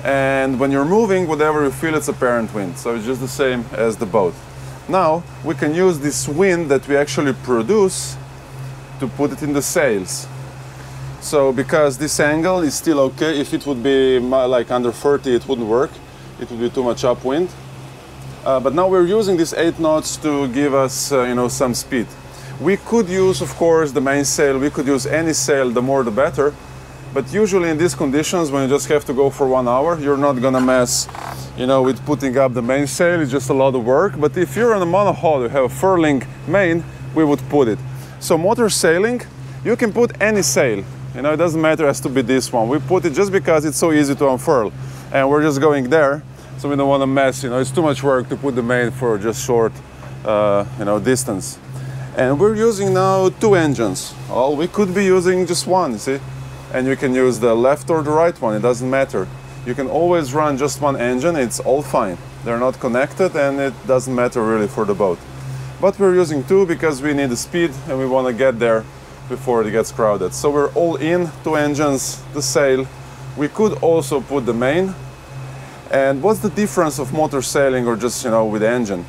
And when you're moving, whatever you feel, it's apparent wind. So it's just the same as the boat. Now we can use this wind that we actually produce to put it in the sails. So because this angle is still okay, if it would be like under 30, it wouldn't work. It would be too much upwind. But now we're using these 8 knots to give us, you know, some speed. We could use, of course, the mainsail. We could use any sail, the more the better. But usually in these conditions, when you just have to go for 1 hour, you're not gonna mess, you know, with putting up the mainsail. It's just a lot of work. But if you're on a monohull, you have a furling main, we would put it. So motor sailing, you can put any sail. You know, it doesn't matter, it has to be this one. We put it just because it's so easy to unfurl. And we're just going there, so we don't want to mess, you know, it's too much work to put the main for just short, you know, distance. And we're using now 2 engines. Well, we could be using just one, see? And you can use the left or the right one, it doesn't matter. You can always run just one engine, it's all fine. They're not connected and it doesn't matter really for the boat. But we're using two because we need the speed and we want to get there before it gets crowded. So we're all in, two engines, the sail. We could also put the main. And what's the difference of motor sailing or just, you know, with the engine?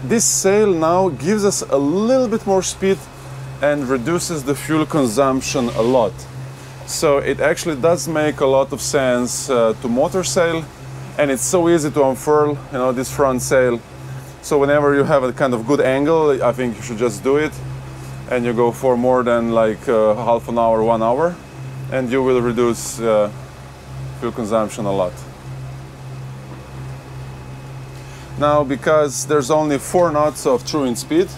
This sail now gives us a little bit more speed and reduces the fuel consumption a lot. So it actually does make a lot of sense to motor sail, and it's so easy to unfurl, you know, this front sail. So whenever you have a kind of good angle, I think you should just do it, and you go for more than like half an hour, 1 hour, and you will reduce fuel consumption a lot. Now, because there's only 4 knots of true wind speed,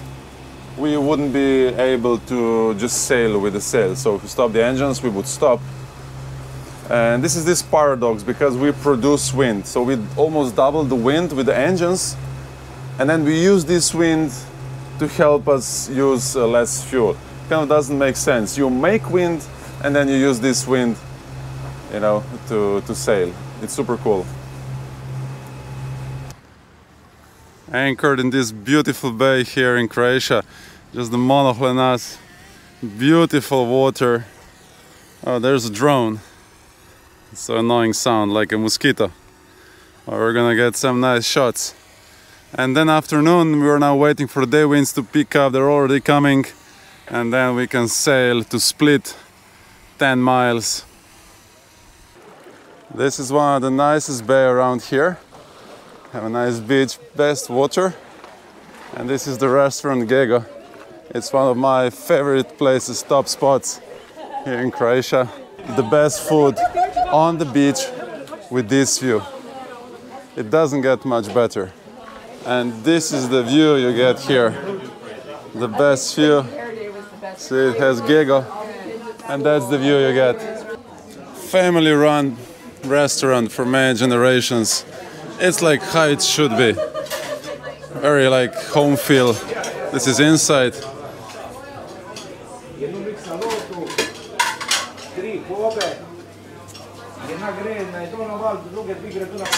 we wouldn't be able to just sail with the sail. So if we stop the engines, we would stop. And this is this paradox, because we produce wind. So we almost double the wind with the engines, and then we use this wind to help us use less fuel. Kind of doesn't make sense. You make wind, and then you use this wind, you know, to sail. It's super cool. Anchored in this beautiful bay here in Croatia, just the monohull and us. Beautiful water. Oh, there's a drone. It's an annoying sound, like a mosquito. Oh, we're gonna get some nice shots. And then afternoon, we're now waiting for the day winds to pick up. They're already coming, and then we can sail to Split, 10 miles. This is one of the nicest bay around here. Have a nice beach, best water. And this is the restaurant Gego. It's one of my favorite places, top spots here in Croatia. The best food on the beach with this view. It doesn't get much better. And this is the view you get here. The best view. See, it has Gego. And that's the view you get. Family run restaurant for many generations. It's like how it should be. Very like home feel. This is inside.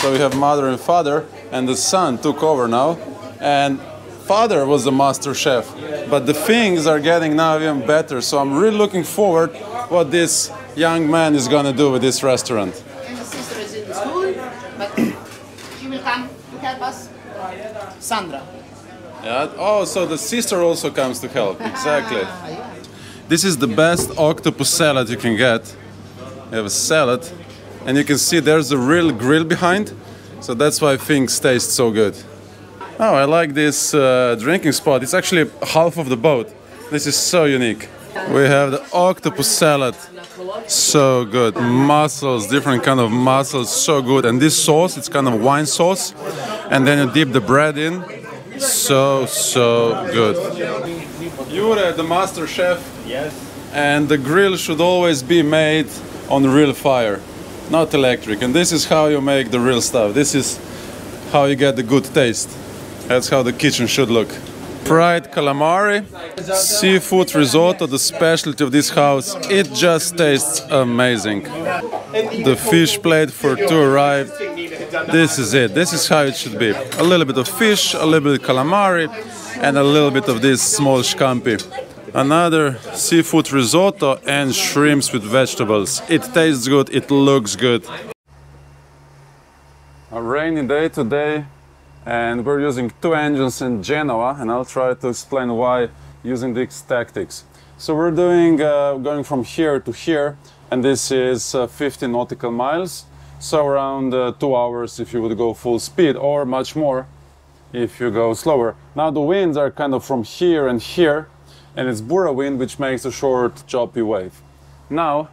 So we have mother and father, and the son took over now. And father was the master chef. But the things are getting now even better. So I'm really looking forward what this young man is gonna do with this restaurant. And the sister is in school, but she will come to help us. Sandra. Yeah. Oh, so the sister also comes to help. Exactly. Yeah. This is the best octopus salad you can get. You have a salad, and you can see there's a real grill behind. So that's why things taste so good. Oh, I like this drinking spot. It's actually half of the boat. This is so unique. We have the octopus salad. So good. Mussels, different kind of mussels, so good. And this sauce, it's kind of wine sauce. And then you dip the bread in. So good. Jure, the master chef. Yes. And the grill should always be made on real fire, not electric. And this is how you make the real stuff. This is how you get the good taste. That's how the kitchen should look. Fried calamari, seafood risotto, the specialty of this house. It just tastes amazing. The fish plate for two arrived. This is it. This is how it should be. A little bit of fish, a little bit of calamari, and a little bit of this small scampi. Another seafood risotto and shrimps with vegetables. It tastes good, it looks good. A rainy day today, and we're using two engines in Genoa, and I'll try to explain why using these tactics. So we're doing going from here to here, and this is 50 nautical miles, so around 2 hours if you would go full speed, or much more if you go slower. Now the winds are kind of from here and here, and it's Bura wind, which makes a short choppy wave. Now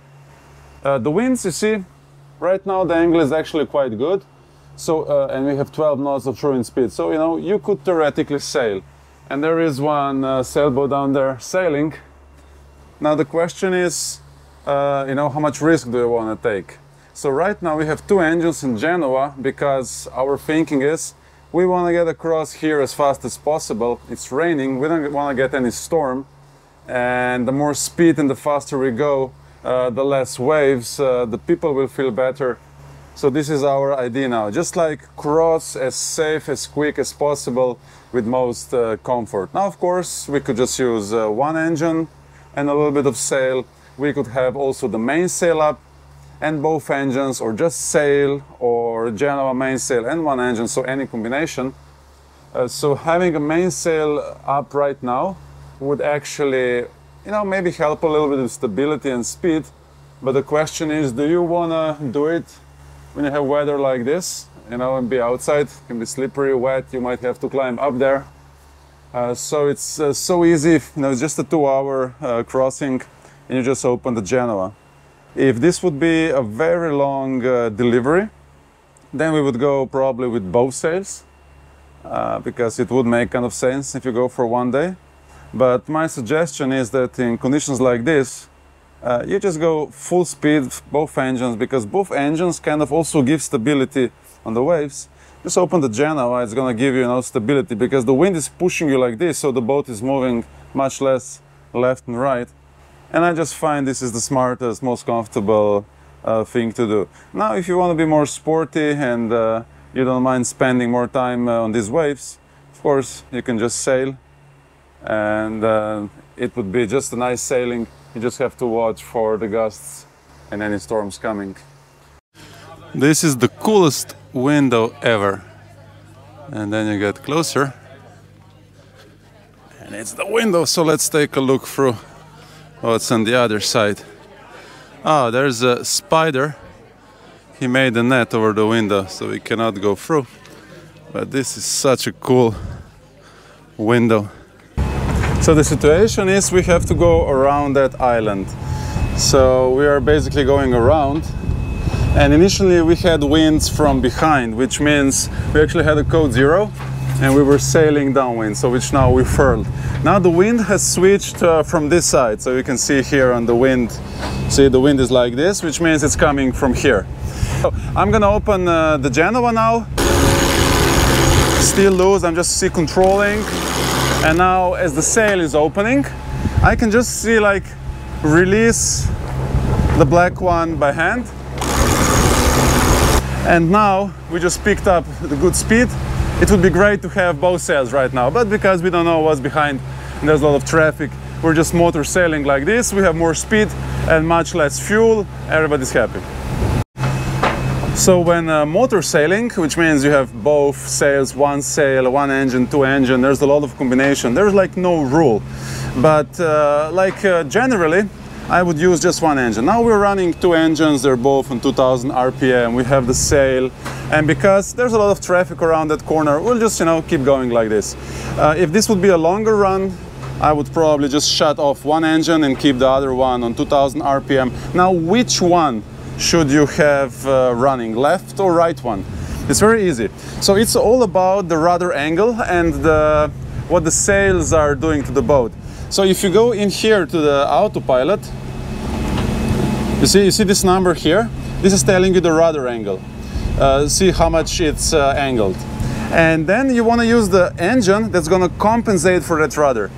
the winds, you see, right now the angle is actually quite good. So, and we have 12 knots of true wind speed. So, you know, you could theoretically sail. And there is one sailboat down there sailing. Now the question is, you know, how much risk do you want to take? So right now we have two engines in Genoa because our thinking is we want to get across here as fast as possible. It's raining, we don't want to get any storm. And the more speed and the faster we go, the less waves, the people will feel better. So this is our idea now, just like cross as safe, as quick as possible with most comfort. Now, of course, we could just use one engine and a little bit of sail. We could have also the mainsail up and both engines, or just sail or Genoa mainsail and one engine, so any combination. So having a mainsail up right now would actually, maybe help a little bit with stability and speed. But the question is, do you want to do it when you have weather like this, and be outside? It can be slippery, wet, you might have to climb up there. So it's so easy, it's just a 2-hour crossing, and you just open the Genoa. If this would be a very long delivery, then we would go probably with both sails, because it would make kind of sense if you go for one day. But my suggestion is that in conditions like this, you just go full speed, both engines, because both engines kind of also give stability on the waves. Just open the Genoa, it's going to give you stability, because the wind is pushing you like this, so the boat is moving much less left and right. And I just find this is the smartest, most comfortable thing to do. Now, if you want to be more sporty and you don't mind spending more time on these waves, of course, you can just sail, and it would be just a nice sailing. You just have to watch for the gusts and any storms coming. This is the coolest window ever. And then you get closer, and it's the window. So let's take a look through what's on the other side. Oh, there's a spider. He made a net over the window, so we cannot go through. But this is such a cool window. So the situation is we have to go around that island. So we are basically going around. And initially we had winds from behind, which means we actually had a code 0 and we were sailing downwind, so which now we furled. Now the wind has switched from this side, so you can see here on the wind, see the wind is like this, which means it's coming from here. So I'm gonna open the Genoa now, still loose, I'm just controlling, and now as the sail is opening, I can just see like release the black one by hand. And now we just picked up the good speed. It would be great to have both sails right now, but because we don't know what's behind and there's a lot of traffic, we're just motor sailing like this. We have more speed and much less fuel. Everybody's happy. So when motor sailing, which means you have both sails, one sail, one engine, two engine, there's a lot of combination. There's like no rule, but generally I would use just one engine. Now we're running two engines, they're both on 2000 RPM, we have the sail, and because there's a lot of traffic around that corner, we'll just, keep going like this. If this would be a longer run, I would probably just shut off one engine and keep the other one on 2000 RPM. Now, which one should you have running, left or right one? It's very easy. So it's all about the rudder angle and what the sails are doing to the boat. So if you go in here to the autopilot, you see this number here? This is telling you the rudder angle. See how much it's angled. And then you want to use the engine that's going to compensate for that rudder.